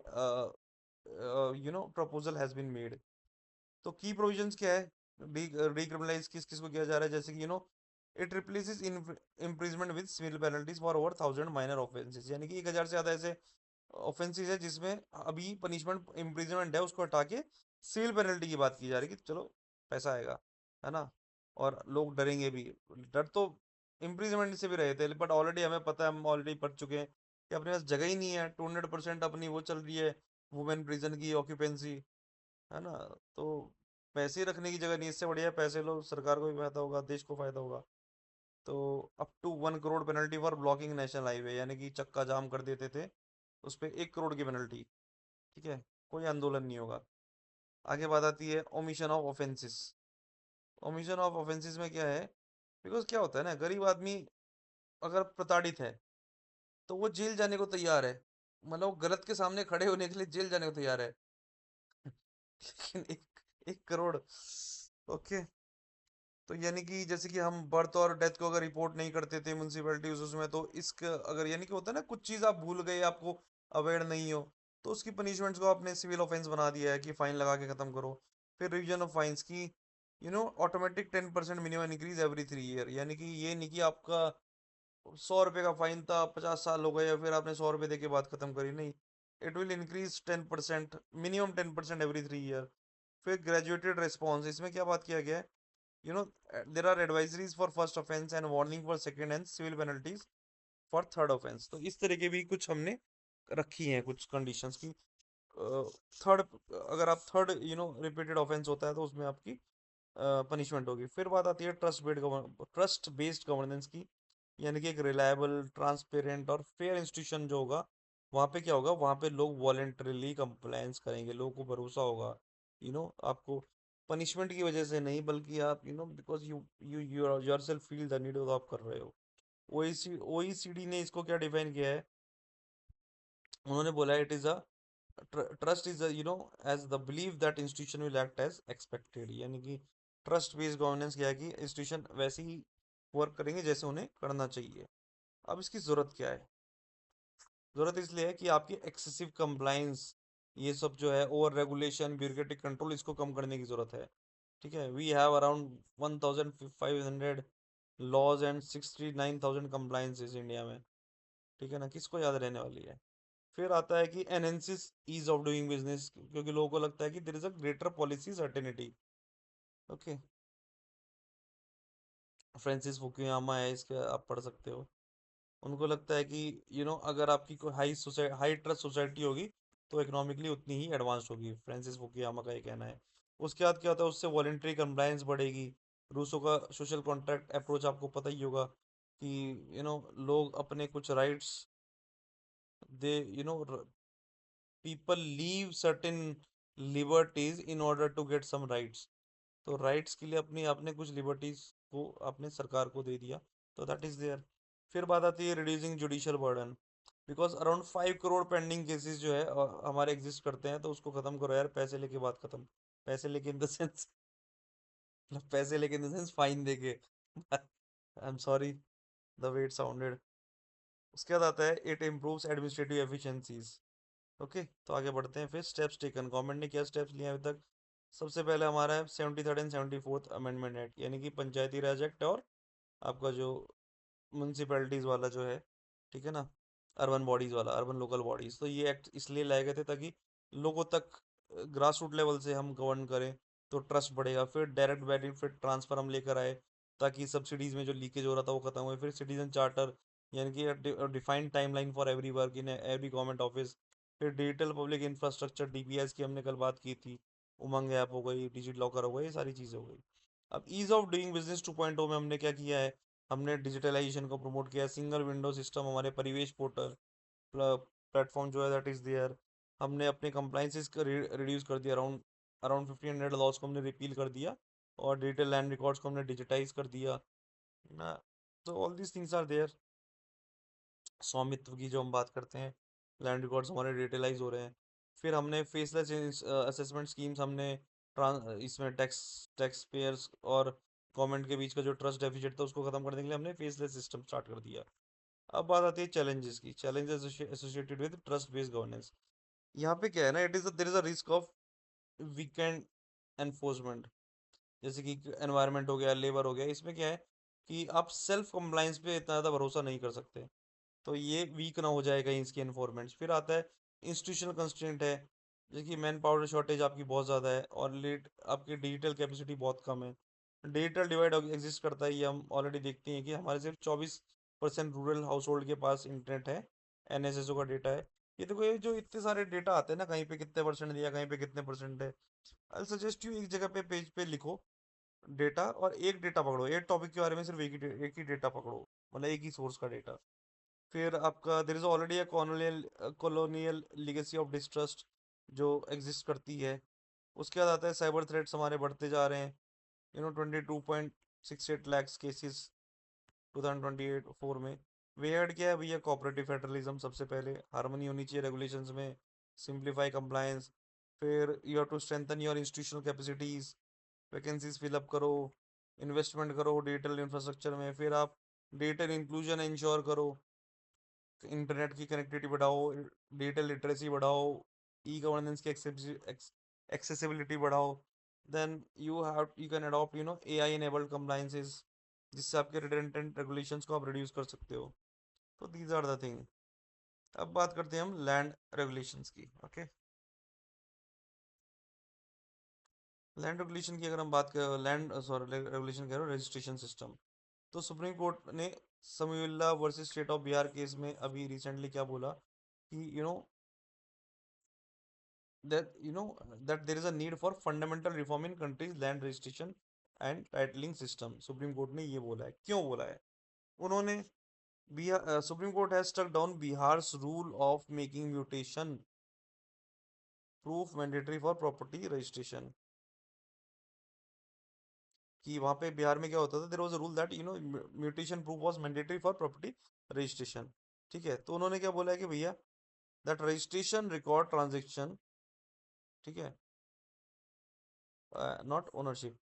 प्रपोजल हैज बीन मेड। तो की प्रोविजंस क्या है, डिक्रिमिनलाइज किस किस को किया जा रहा है, जैसे कि it replaces imprisonment with civil penalties for over 1000 minor offences, यानी कि 1000 से ज्यादा ऐसे ऑफेंसेस है जिसमें अभी पनिशमेंट इम्प्रिजमेंट है, उसको हटा के सिविल पेनल्टी की बात की जा रही है कि चलो पैसा आएगा, है ना, और लोग डरेंगे भी। डर तो इम्प्रिजमेंट से भी रहे थे, बट ऑलरेडी हमें पता है, हम ऑलरेडी पढ़ चुके हैं कि अपने पास जगह ही नहीं है, 200% अपनी वो चल रही है, वुमेन प्रिजन की ऑक्यूपेंसी, है ना। तो पैसे रखने की जगह नहीं, इससे बढ़िया पैसे लो, सरकार को भी फायदा होगा, देश को फायदा होगा। तो up to 1 crore penalty for blocking national highway, यानी कि चक्का जाम कर देते थे, उस पर 1 करोड़ की पेनल्टी। ठीक है, कोई आंदोलन नहीं होगा। आगे बात आती है omission of offences. Omission of offences में क्या है, बिकॉज क्या होता है ना, गरीब आदमी अगर प्रताड़ित है तो वो जेल जाने को तैयार है, मतलब वो गलत के सामने खड़े होने के लिए जेल जाने को तैयार है। लेकिन 1 करोड़। ओके। तो यानी कि जैसे कि हम बर्थ और डेथ को अगर रिपोर्ट नहीं करते थे म्यूनसिपैलिटीज उसमें, तो इसका अगर यानी कि होता है ना, कुछ चीज आप भूल गए, आपको अवेयर नहीं हो, तो उसकी पनिशमेंट्स को आपने सिविल ऑफेंस बना दिया है कि फाइन लगा के खत्म करो। फिर रिवीजन ऑफ फाइन्स की, automatic 10% minimum increase every 3 year, यानी कि ये नहीं कि आपका 100 रुपये का फाइन था, 50 साल हो गए या फिर आपने 100 रुपये दे के बात खत्म करी, नहीं। It will increase 10%, minimum 10% every 3 year. फिर ग्रेजुएटेड रिस्पॉन्स, इसमें क्या बात किया गया है, there are advisories for first offense and warning for second and civil penalties for third offense। तो इस तरह के भी कुछ हमने रखी हैं कुछ कंडीशंस की। थर्ड, अगर आप थर्ड रिपीटेड ऑफेंस होता है तो उसमें आपकी पनिशमेंट होगी। फिर बात आती है ट्रस्ट बेस्ड गवर्नेंस की, यानी कि एक रिलायबल, ट्रांसपेरेंट और फेयर इंस्टीट्यूशन जो होगा, वहाँ पे क्या होगा, वहाँ पे लोग वॉलेंटरीली कंप्लायंस करेंगे, लोगों को भरोसा होगा। आपको पनिशमेंट की वजह से नहीं, बल्कि आप because you yourself feel the need, आप कर रहे हो। ओईसीडी ने इसको क्या डिफाइन किया है, उन्होंने बोला it is a trust is as the believe that institution will act as expected, यानी कि ट्रस्ट बेस्ड गवर्नेंस क्या है कि इंस्टीट्यूशन वैसे ही वर्क करेंगे जैसे उन्हें करना चाहिए। अब इसकी जरूरत क्या है? जरूरत इसलिए है कि आपकी एक्सेसिव कंप्लाइंस, ये सब जो है ओवर रेगुलेशन, ब्यूरोक्रेटिक कंट्रोल, इसको कम करने की जरूरत है। ठीक है, we have around 1500 laws and 69,000 compliances India में। ठीक है ना, किसको याद रहने वाली है? फिर आता है कि enhances ease of doing business, क्योंकि लोगों को लगता है कि there is a greater policy certainty. Okay. Francis Fukuyama है, इसके आप पढ़ सकते हो। उनको लगता है कि अगर आपकी कोई हाई ट्रस्ट सोसाइटी होगी तो इकोनॉमिकली उतनी ही एडवांस होगी, फ्रांसिस फुकुयामा का ये कहना है। उसके बाद क्या होता है, उससे वॉलेंटरी कंप्लायंस बढ़ेगी। रूसो का सोशल कॉन्ट्रैक्ट अप्रोच आपको पता ही होगा कि लोग अपने कुछ rights, they people leave certain liberties in order to get some rights. तो राइट्स के लिए अपनी आपने कुछ लिबर्टीज को आपने सरकार को दे दिया, तो दैट इज देयर। फिर बात आती है reducing judicial burden, because around 5 crore pending cases जो है हमारे एग्जिस्ट करते हैं, तो उसको खत्म करो यार, पैसे लेके बात खत्म। पैसे लेके इन द सेंस, मतलब पैसे लेके इन द सेंस फाइन देके। I am sorry the way it sounded. उसके बाद आता है it improves administrative efficiencies. Okay, तो आगे बढ़ते हैं। फिर स्टेप्स टेकन, गवर्नमेंट ने क्या स्टेप्स लिए हैं अभी तक? सबसे पहले हमारा है 73rd and 74th amendment act, यानी कि पंचायती राज एक्ट, और आपका जो म्यूनसिपैलिटीज वाला जो है, ठीक है ना, अर्बन बॉडीज वाला, अर्बन लोकल बॉडीज। तो ये एक्ट इसलिए लाए गए थे ताकि लोगों तक ग्रास रूट लेवल से हम गवर्न करें, तो ट्रस्ट बढ़ेगा। फिर डायरेक्ट बेनिफिट ट्रांसफर हम लेकर आए, ताकि सब्सिडीज में जो लीकेज हो रहा था वो खत्म हो। फिर सिटीजन चार्टर, यानी कि defined timeline for every work in every government office. फिर डिजिटल पब्लिक इंफ्रास्ट्रक्चर, डीपीएस की हमने कल बात की थी, उमंग ऐप हो गई, डिजिट लॉकर हो गई, ये सारी चीज़ें हो गई। अब ईज ऑफ डूइंग बिजनेस 2.0 में हमने क्या किया है, हमने डिजिटलाइजेशन को प्रमोट किया, सिंगल विंडो सिस्टम, हमारे परिवेश पोर्टल प्लेटफॉर्म जो है दैट इज देयर। हमने अपने कंप्लाइंसेस को रिड्यूस कर दिया, अराउंड अराउंड 1500 लॉज को हमने रिपील कर दिया, और डिजिटल लैंड रिकॉर्ड्स को हमने डिजिटाइज कर दिया ना। तो all these things are there. Svamitva की जो हम बात करते हैं, लैंड रिकॉर्ड्स हमारे डिजिटलाइज हो रहे हैं। फिर हमने फेसलेस असेसमेंट स्कीम्स, हमने इसमें टैक्स टैक्स पेयर्स और गवर्नमेंट के बीच का जो ट्रस्ट डेफिसिट था उसको खत्म करने के लिए हमने फेसलेस सिस्टम स्टार्ट कर दिया। अब बात आती है चैलेंजेस की, challenges associated with trust based governance. यहाँ पे क्या है ना, it is there is a risk of weakened enforcement, जैसे कि एनवायरनमेंट हो गया, लेबर हो गया। इसमें क्या है कि आप सेल्फ कंप्लाइंस पे इतना ज़्यादा भरोसा नहीं कर सकते, तो ये वीक ना हो जाए कहीं इसकी एनफोर्समेंट। फिर आता है इंस्टीट्यूशनल कंस्ट्रेंट है, जैसे कि मैन पावर शॉर्टेज आपकी बहुत ज़्यादा है, और लेट आपकी डिजिटल कैपेसिटी बहुत कम है। डिजिटल डिवाइड एग्जिस्ट करता है, ये हम ऑलरेडी देखते हैं कि हमारे सिर्फ 24% रूरल हाउस होल्ड के पास इंटरनेट है, एनएसएसओ का डेटा है। ये देखो, ये जो इतने सारे डेटा आते हैं ना, कहीं पे कितने परसेंट दिया, कहीं पे कितने परसेंट है, आई सजेस्ट यू एक जगह पे पेज पे लिखो डेटा, और एक डेटा पकड़ो, एक टॉपिक के बारे में सिर्फ एक ही डेटा पकड़ो, मतलब एक ही सोर्स का डेटा। फिर आपका there is already a colonial legacy of distrust जो एग्जिस्ट करती है। उसके बाद आता है साइबर थ्रेट्स हमारे बढ़ते जा रहे हैं, 22.68 लैक्स केसेस 2028 4 में। वे हेड क्या है भैया? कोऑपरेटिव फेडरलिज्म, सबसे पहले हार्मनी होनी चाहिए रेगुलेशंस में, सिंप्लीफाई कंप्लायंस, फिर you have to strengthen your institutional capacities, vacancies fill up करो, इन्वेस्टमेंट करो डिजिटल इंफ्रास्ट्रक्चर में, फिर आप डिजिटल इंक्लूजन इंश्योर करो, इंटरनेट की कनेक्टिविटी बढ़ाओ, डिजिटल लिटरेसी बढ़ाओ, ई गवर्नेंस की एक्सेसिबिलिटी बढ़ाओ, then you can adopt AI enabled compliances, जिससे आपके रिडंडेंट रेगुलेशंस को आप रिड्यूस कर सकते हो। तो दीज आर द थिंग। अब बात करते हैं हम लैंड रेगुलेशंस की। ओके, लैंड रेगुलेशन की अगर हम बात कर, लैंड सॉरी रेगुलेशन कह रहे हो, रजिस्ट्रेशन सिस्टम। तो सुप्रीम कोर्ट ने Samiullah versus state of Bihar case में अभी रिसेंटली क्या बोला कि that there is a need for fundamental reform in country's land registration and titling system। Supreme court ने ये बोला है। क्यों बोला है उन्होंने? Bihar supreme court has struck down Bihar's rule of making mutation proof mandatory for property registration. कि वहां पे बिहार में क्या होता था, there was a rule that mutation proof was mandatory for property registration. ठीक है, तो उन्होंने क्या बोला है कि भैया दैट रजिस्ट्रेशन रिकॉर्ड ट्रांजेक्शन, ठीक है, not ownership.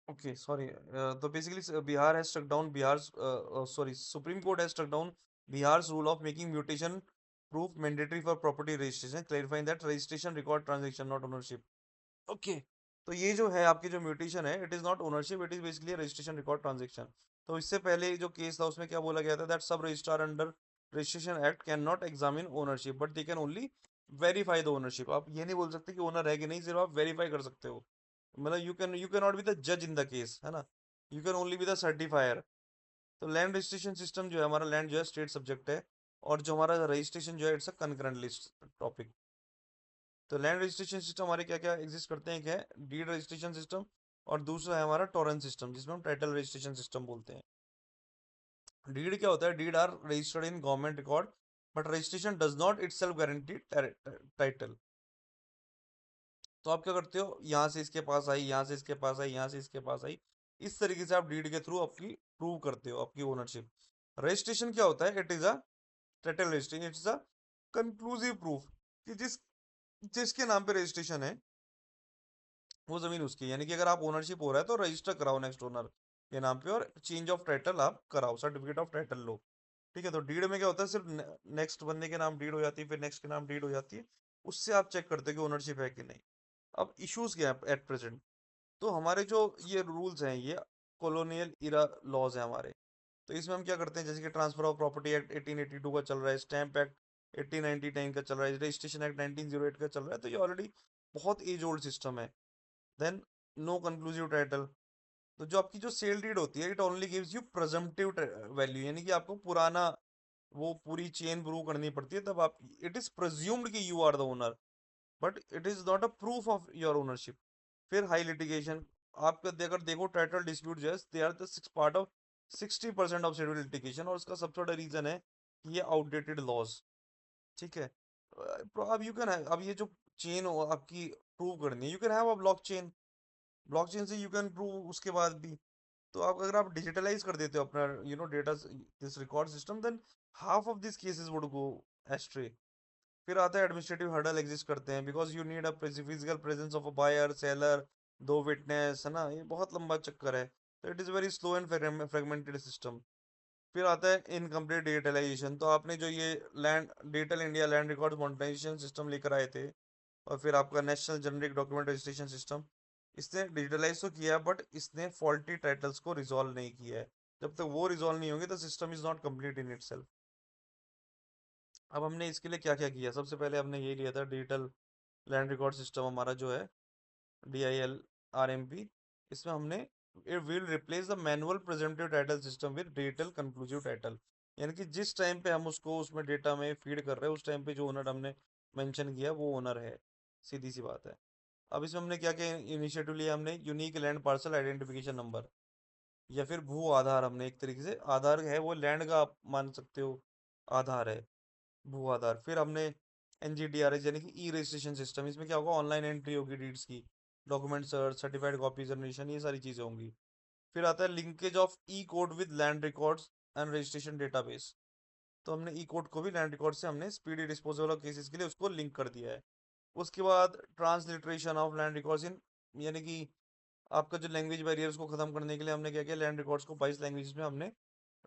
Okay, sorry. So basically, Bihar has struck down Supreme Court has struck down Bihar's rule of making mutation proof mandatory for property registration, clarifying that registration record transaction, not ownership. Okay, तो ये जो है आपकी जो म्यूटेशन है, it is not ownership, it is basically registration record transaction. तो इससे पहले जो केस था उसमें क्या बोला गया था, दैट सब registrar under registration act can not examine ownership but they can only verify the ownership. आप ये नहीं बोल सकते कि ओनर है कि नहीं, सिर्फ आप वेरीफाई कर सकते हो। मतलब you can not be the जज इन द केस, है ना, you can only be the certifier. तो लैंड रजिस्ट्रेशन सिस्टम जो है, हमारा लैंड जो है स्टेट सब्जेक्ट है, और जो हमारा रजिस्ट्रेशन जो है it's a concurrent list topic. तो लैंड रजिस्ट्रेशन सिस्टम हमारे क्या क्या एग्जिस्ट करते हैं, क्या है, डीड रजिस्ट्रेशन सिस्टम, और दूसरा है हमारा टोरेंट सिस्टम, जिसमें हम टाइटल रजिस्ट्रेशन सिस्टम बोलते हैं। डीड क्या होता है? Deed are registered in government record but registration does not itself guarantee title. तो आप क्या करते हो, यहाँ से इसके पास आई, यहाँ से इसके पास आई, यहाँ से इसके पास आई, इस तरीके से आप डीड के थ्रू आपकी प्रूव करते हो आपकी ओनरशिप। रजिस्ट्रेशन क्या होता है? It is a title registration, it is a conclusive proof कि जिसके नाम पे रजिस्ट्रेशन है वो जमीन उसकी है। यानी कि अगर आप ओनरशिप हो रहा है तो रजिस्टर कराओ नेक्स्ट ओनर के नाम पे, और चेंज ऑफ टाइटल आप कराओ, सर्टिफिकेट ऑफ टाइटल लो। ठीक है, तो डीड में क्या होता है, सिर्फ नेक्स्ट बंदे के नाम डीड हो जाती है, फिर नेक्स्ट के नाम डीड हो जाती है, उससे आप चेक करते हो कि ओनरशिप है कि नहीं। अब इश्यूज क्या है एट प्रेजेंट? तो हमारे जो ये रूल्स हैं, ये कॉलोनियल इरा लॉज है हमारे। तो इसमें हम क्या करते हैं, जैसे कि ट्रांसफर ऑफ प्रॉपर्टी एक्ट 1882 का चल रहा है, स्टैंप एक्ट 1899 का चल रहा है, रजिस्ट्रेशन एक्ट 1908 का चल रहा है, तो ये ऑलरेडी बहुत एज ओल्ड सिस्टम है। Then no conclusive title. तो जो आपकी जो सेल डीड होती है, it only gives you presumptive value, यानी कि आपको पुराना वो पूरी चेन प्रूव करनी पड़ती है, तब आप, इट इज प्रेज्यूम्ड कि you are the owner but it is not a proof of your ownership. फिर हाई लिटिगेशन, आपका अगर देखो टाइटल डिस्प्यूट जो है, they are the six part of 60% of schedule litigation, और उसका सबसे बड़ा रीजन है कि ये आउटडेटेड लॉज। ठीक है, अब यू कैन, अब ये जो चेन आपकी प्रूव करनी है, you can have a blockchain, blockchain से यू कैन प्रूव उसके बाद भी। तो आप अगर आप डिजिटलाइज कर देते हो अपना data, this record system, then half of this cases would go astray. फिर आता है एडमिनिस्ट्रेटिव हर्डल एग्जिस्ट करते हैं, because you need a physical presence of a buyer seller, दो विटनेस, है ना, ये बहुत लंबा चक्कर है। तो it is very slow and fragmented system. फिर आता है इनकम्प्लीट डिजिटलाइजेशन। तो आपने जो ये land digital India land record monetisation system लेकर आए थे, और फिर आपका national generic document registration system, इसने डिजिटलाइज तो किया है बट इसने फॉल्टी टाइटल्स को रिजॉल्व नहीं किया है। जब तक वो रिजॉल्व नहीं होंगे तो system is not complete in itself. अब हमने इसके लिए क्या क्या किया, सबसे पहले हमने ये लिया था डिजिटल लैंड रिकॉर्ड सिस्टम हमारा जो है, DILRMP। इसमें हमने, it will replace the manual प्रेजेंटिव title system with digital conclusive title. यानी कि जिस टाइम पे हम उसको उसमें डेटा में फीड कर रहे हैं, उस टाइम पे जो ओनर हमने मेंशन किया वो ओनर है, सीधी सी बात है। अब इसमें हमने क्या क्या इनिशिएटिव लिया, हमने unique land parcel identification number, या फिर भू आधार, हमने एक तरीके से आधार है वो लैंड का आप मान सकते हो, आधार है, भू आधार। फिर हमने NGDRS यानी कि ई रजिस्ट्रेशन सिस्टम, इसमें क्या होगा, ऑनलाइन एंट्री होगी डीड्स की, document search, certified copy generation, ये सारी चीज़ें होंगी। फिर आता है linkage of E code with land records and registration database. तो हमने ई कोड को भी लैंड रिकॉर्ड से हमने स्पीडी डिस्पोजल ऑफ केसेस के लिए उसको लिंक कर दिया है। उसके बाद transliteration of land records in, यानी कि आपका जो लैंग्वेज बैरियर्स को खत्म करने के लिए हमने क्या किया, लैंड रिकॉर्ड्स को 22 लैंग्वेजेस में हमने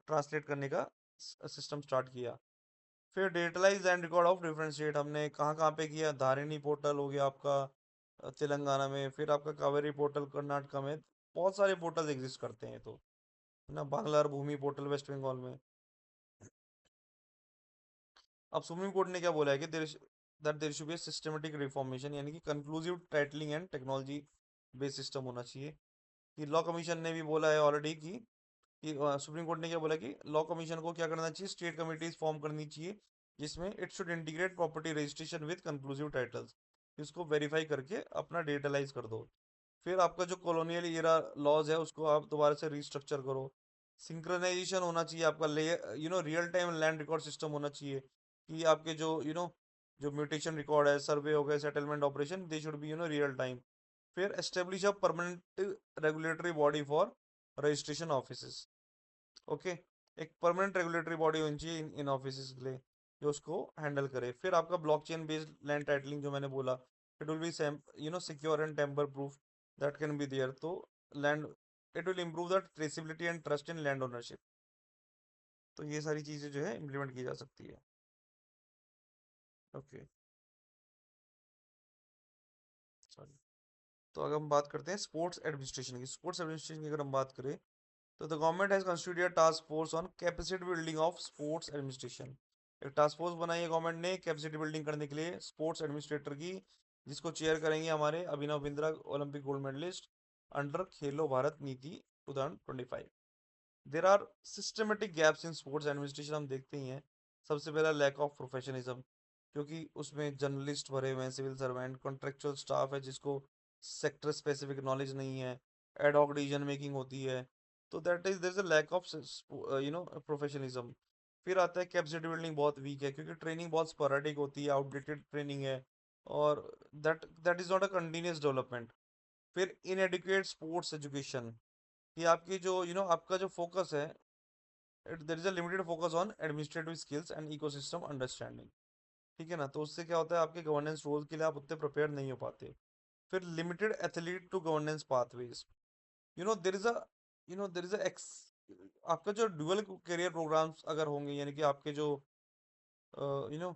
ट्रांसलेट करने का सिस्टम स्टार्ट किया। फिर digitalise land record of different state हमने कहाँ कहाँ पे किया, धारिणी पोर्टल हो गया आपका तेलंगाना में, फिर आपका कावेरी पोर्टल कर्नाटका में। बहुत सारे पोर्टल एग्जिस्ट करते हैं तो, है ना, बांग्ला और भूमि पोर्टल वेस्ट बंगाल में। अब सुप्रीम कोर्ट ने क्या बोला है कि there should be systematic reformation, यानी कि conclusive titling and technology based system होना चाहिए। कि लॉ कमीशन ने भी बोला है ऑलरेडी कि सुप्रीम कोर्ट ने क्या बोला कि लॉ कमीशन को क्या करना चाहिए, स्टेट कमिटीज फॉर्म करनी चाहिए जिसमें it should integrate property registration with conclusive titles. इसको वेरीफाई करके अपना डिजिटलाइज कर दो। फिर आपका जो कॉलोनियल एरा लॉज है उसको आप दोबारा से रिस्ट्रक्चर करो। सिंक्रोनाइजेशन होना चाहिए आपका, ले real time land record system होना चाहिए कि आपके जो जो म्यूटेशन रिकॉर्ड है, सर्वे हो गए, settlement operation, they should be real time. फिर establish a permanent regulatory body for registration office. Okay, एक परमानेंट रेगुलेटरी बॉडी होनी चाहिए इन ऑफिस के लिए जो उसको हैंडल करे। फिर आपका ब्लॉकचेन बेस्ड लैंड टाइटलिंग जो मैंने बोला, it will be secure and tamper proof that can be there. तो land, it will improve the traceability and trust in land ownership. तो ये सारी चीजें जो है इम्प्लीमेंट की जा सकती है। Okay, sorry. तो अगर हम बात करते हैं स्पोर्ट्स एडमिनिस्ट्रेशन की, स्पोर्ट्स एडमिनिस्ट्रेशन की अगर हम बात करें, तो the government has constituted a task force on capacity building of sports administration. एक टास्क फोर्स बनाई है गवर्नमेंट ने कैपेसिटी बिल्डिंग करने के लिए स्पोर्ट्स एडमिनिस्ट्रेटर की, जिसको चेयर करेंगे हमारे Abhinav Bindra, Olympic gold medallist, under Khelo Bharat Niti 2025। There are systematic gaps in sports administration, हम देखते ही हैं। सबसे पहला लैक ऑफ प्रोफेशनलिज्म, क्योंकि उसमें जर्नलिस्ट भरे हुए हैं, सिविल सर्वेंट, कॉन्ट्रेक्चुअल स्टाफ है जिसको सेक्टर स्पेसिफिक नॉलेज नहीं है, एड हॉक डिसीजन मेकिंग होती है। तो that is there is a lack of professionalism. फिर आता है कैपेसिटी बिल्डिंग बहुत वीक है, क्योंकि ट्रेनिंग बहुत स्पोरेडिक होती है, आउटडेटेड ट्रेनिंग है, और that is not a continuous development. फिर इनएडिक्वेट स्पोर्ट्स एजुकेशन, कि आपकी जो आपका जो फोकस है, there is a limited focus on administrative skills and ecosystem understanding. ठीक है ना, तो उससे क्या होता है, आपके गवर्नेंस रोल के लिए आप उतने प्रिपेयर नहीं हो पाते। फिर limited athlete to governance pathways, there is a there is a ex, आपका जो ड्यूअल करियर प्रोग्राम्स अगर होंगे, यानी कि आपके जो यू नो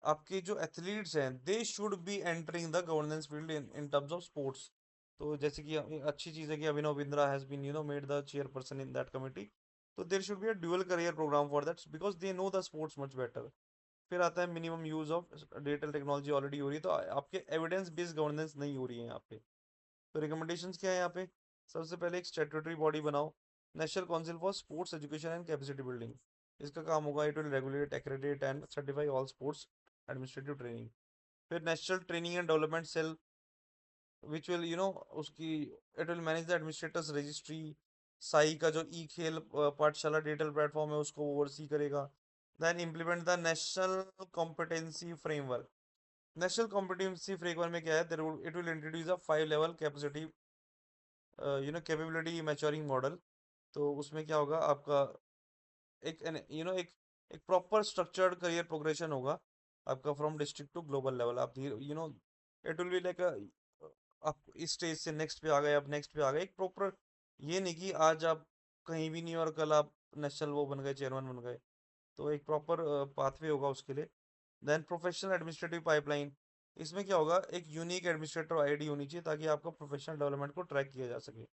आपके जो एथलीट्स हैं, they should be entering the governance field in terms of sports. तो जैसे कि अच्छी चीज़ है कि Abhinav Bindra has been made the chairperson in that committee. तो there should be a dual career programme for that, because they know the sports much better. फिर आता है minimum use of digital technology, already हो रही है, तो आपके एविडेंस बेस्ड गवर्नेंस नहीं हो रही है यहाँ पे। तो रिकमेंडेशंस क्या है यहाँ पे, सबसे पहले एक स्टैट्यूटरी बॉडी बनाओ, national council for sports education and capacity building. इसका काम होगा, it will regulate, accredit and certify all sports administrative training. फिर national training and development cell, which will उसकी, it will manage the administrators registry. SAI का जो ई खेल पाठशाला डिजिटल प्लेटफॉर्म है उसको ओवरसी करेगा। Then implement the national competency framework. National competency framework में क्या है, it will introduce a 5 level capacity capability maturing model. तो उसमें क्या होगा आपका, एक एक एक प्रॉपर स्ट्रक्चर्ड करियर प्रोग्रेशन होगा आपका, from district to global level. आप धीरे इट विल बी लाइक आप इस स्टेज से नेक्स्ट पे आ गए, आप नेक्स्ट पे आ गए, एक प्रॉपर। ये नहीं कि आज आप कहीं भी नहीं और कल आप नेशनल वो बन गए, चेयरमैन बन गए। तो एक प्रॉपर पाथवे होगा उसके लिए। देन प्रोफेशनल एडमिनिस्ट्रेटिव पाइपलाइन, इसमें क्या होगा, एक यूनिक एडमिनिस्ट्रेटर आईडी होनी चाहिए ताकि आपका प्रोफेशनल डेवलपमेंट को ट्रैक किया जा सके।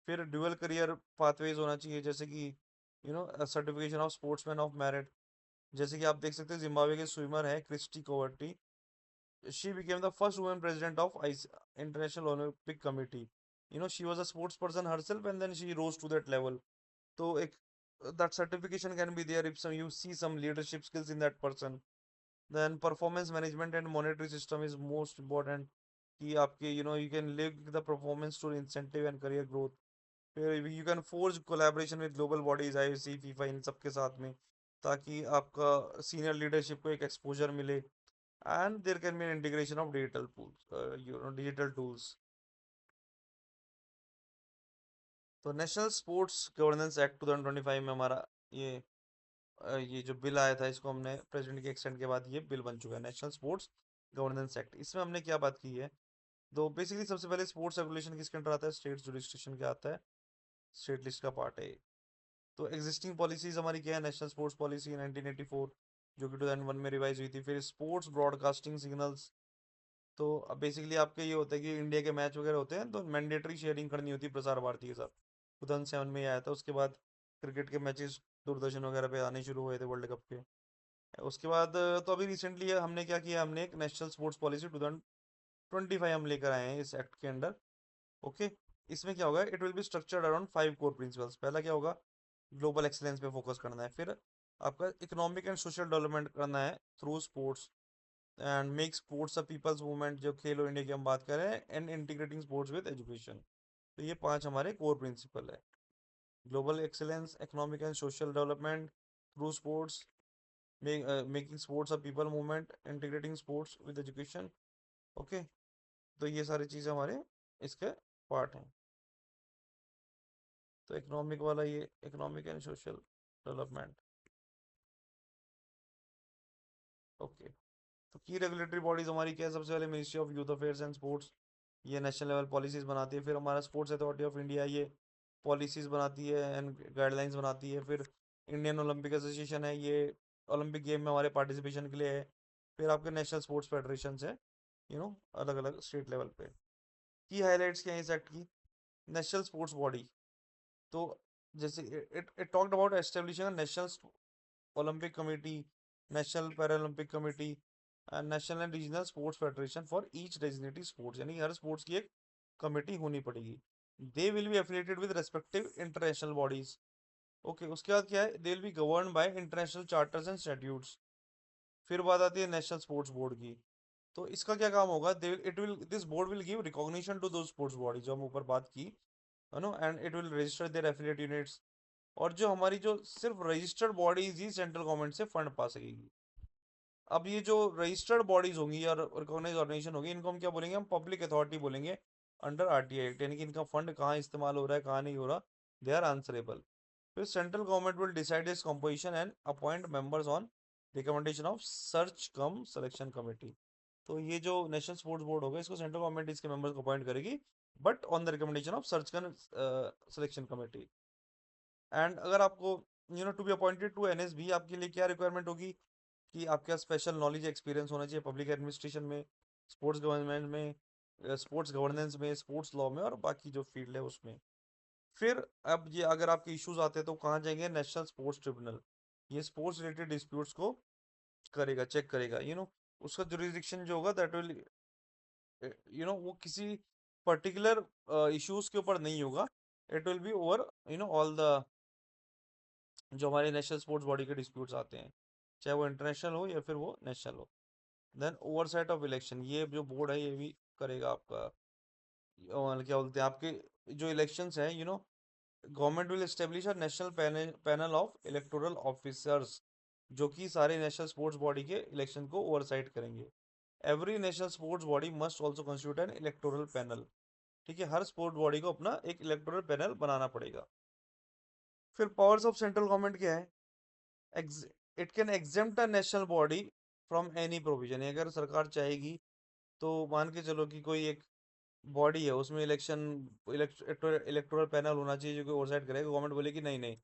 फिर ड्यूअल करियर पाथवेज होना चाहिए, जैसे कि certification of sportsman of merit. जैसे कि आप देख सकते हैं, जिम्बाब्वे के स्विमर है Kirsty Coventry, she became the first women president of International Olympic Committee. She was a sports person herself and then she rose to that level. तो एक that certification can be there if you see some leadership skills in that person. Then performance management and monetary system is most important, कि आपके you can link the performance to incentive and career growth. फिर you can forge collaboration with global bodies, IOC, FIFA, इन सब के साथ में, ताकि आपका सीनियर लीडरशिप को एक एक्सपोजर मिले। And there can be an integration of digital tools, तो नेशनल स्पोर्ट्स गवर्नेंस एक्ट 2025 में हमारा ये ये जो बिल आया था, इसको हमने प्रेसिडेंट के एक्सटेंड के बाद ये बिल बन चुका है, नेशनल स्पोर्ट्स गवर्नेंस एक्ट। इसमें हमने क्या बात की है, तो बेसिकली सबसे पहले स्पोर्ट्स रेगुलेशन किसके अंडर आता है, स्टेट जुरिस्डिक्शन के आता है, स्टेट लिस्ट का पार्ट है ये। तो एग्जिस्टिंग पॉलिसीज हमारी क्या है, नेशनल स्पोर्ट्स पॉलिसी 1984 जो कि 2001 में रिवाइज हुई थी। फिर स्पोर्ट्स ब्रॉडकास्टिंग सिग्नल्स, तो अब बेसिकली आपके ये होता है कि इंडिया के मैच वगैरह होते हैं तो मैंडेटरी शेयरिंग करनी होती है प्रसार भारती के साथ, 2007 में ये आया था। उसके बाद क्रिकेट के मैचेस दूरदर्शन वगैरह पे आने शुरू हुए थे वर्ल्ड कप के। उसके बाद तो अभी रिसेंटली हमने क्या किया, हमने एक नेशनल स्पोर्ट्स पॉलिसी 2025 हम लेकर आए हैं इस एक्ट के अंडर। ओके, इसमें क्या होगा, it will be structured around 5 core principles. पहला क्या होगा, ग्लोबल एक्सीलेंस पे फोकस करना है। फिर आपका इकोनॉमिक एंड सोशल डेवलपमेंट करना है through sports, and make sports a people's movement, जो खेलो इंडिया की हम बात कर रहे हैं, and integrating sports with education. तो ये 5 हमारे कोर प्रिंसिपल है, global excellence, economic and social development through sports, making sports a people movement, integrating sports with education. Okay, तो ये सारी चीज़ें हमारे इसके पार्ट हैं। तो इकोनॉमिक वाला ये economic and social development. Okay, तो की रेगुलेटरी बॉडीज हमारी क्या है, सबसे पहले ministry of youth affairs and sports, ये नेशनल लेवल पॉलिसीज बनाती है। फिर हमारा स्पोर्ट्स अथॉरिटी ऑफ इंडिया, ये पॉलिसीज बनाती है एंड गाइडलाइंस बनाती है। फिर इंडियन ओलंपिक एसोसिएशन है, ये ओलंपिक गेम में हमारे पार्टिसिपेशन के लिए है। फिर आपके नेशनल स्पोर्ट्स फेडरेशन है, अलग अलग स्टेट लेवल पे। की हाईलाइट्स क्या है इस एक्ट की, नेशनल स्पोर्ट्स बॉडी, तो जैसे it it talked about establishing national Olympic committee, national Paralympic committee and national and regional sports federation for each designated sports, यानी हर स्पोर्ट्स की एक कमेटी होनी पड़ेगी। They will be affiliated with respective international bodies. Okay, उसके बाद क्या है, they will be govern by international charters and statutes. फिर बात आती है नेशनल स्पोर्ट्स बोर्ड की, तो इसका क्या काम होगा, they it will this board will give recognition to दो स्पोर्ट्स बॉडी जो हम ऊपर बात की, है नो, and it will register their affiliate units. और जो हमारी जो सिर्फ रजिस्टर्ड बॉडीज ही सेंट्रल गवर्नमेंट से फंड पा सकेगी। अब ये जो रजिस्टर्ड बॉडीज होंगी और रिकॉग्नाइज्ड ऑर्गेनाइजेशन होगी, इनको हम क्या बोलेंगे, हम पब्लिक अथॉरिटी बोलेंगे अंडर आरटीआई एक्ट, यानी कि इनका फंड कहाँ इस्तेमाल हो रहा है कहाँ नहीं हो रहा, दे आर आंसरेबल। फिर सेंट्रल गवर्नमेंट विल डिसाइड इस composition and appoint members on recommendation of search cum selection committee. तो ये जो नेशनल स्पोर्ट्स बोर्ड होगा, इसको सेंट्रल गवर्नमेंट इसके मेंबर्स को अपॉइंट करेगी, but on the recommendation of search cum selection committee. And अगर आपको to be appointed to NSB, आपके लिए क्या रिक्वायरमेंट होगी, कि आपके पास स्पेशल नॉलेज एक्सपीरियंस होना चाहिए पब्लिक एडमिनिस्ट्रेशन में, स्पोर्ट्स गवर्नमेंट में, स्पोर्ट्स गवर्नेंस में, स्पोर्ट्स लॉ में, और बाकी जो फील्ड है उसमें। फिर अब ये अगर आपके इश्यूज आते हैं तो कहाँ जाएंगे, नेशनल स्पोर्ट्स ट्रिब्यूनल, ये स्पोर्ट्स रिलेटेड डिस्प्यूट्स को करेगा, चेक करेगा। उसका जुरिस्डिक्शन जो होगा दैट विल वो किसी पर्टिकुलर इश्यूज के ऊपर नहीं होगा, it will B over all the जो हमारे नेशनल स्पोर्ट्स बॉडी के डिस्प्यूट्स आते हैं, चाहे वो इंटरनेशनल हो या फिर वो नेशनल हो। देन ओवरसाइट ऑफ इलेक्शन, ये जो बोर्ड है ये भी करेगा आपका, क्या बोलते हैं आपके जो इलेक्शंस हैं, government will establish a national panel of electoral officers, जो कि सारे नेशनल स्पोर्ट्स बॉडी के इलेक्शन को ओवरसाइट करेंगे। Every national sports body must also constitute N electoral panel, ठीक है, हर स्पोर्ट बॉडी को अपना एक इलेक्टोरल पैनल बनाना पड़ेगा। फिर पावर्स ऑफ सेंट्रल गवर्नमेंट क्या है, it can exempt a national body from any provision, अगर सरकार चाहेगी तो मान के चलो कि कोई एक बॉडी है, उसमें इलेक्टोरल पैनल होना चाहिए जो कि ओवरसाइट करेगा, गवर्नमेंट बोले कि नहीं नहीं,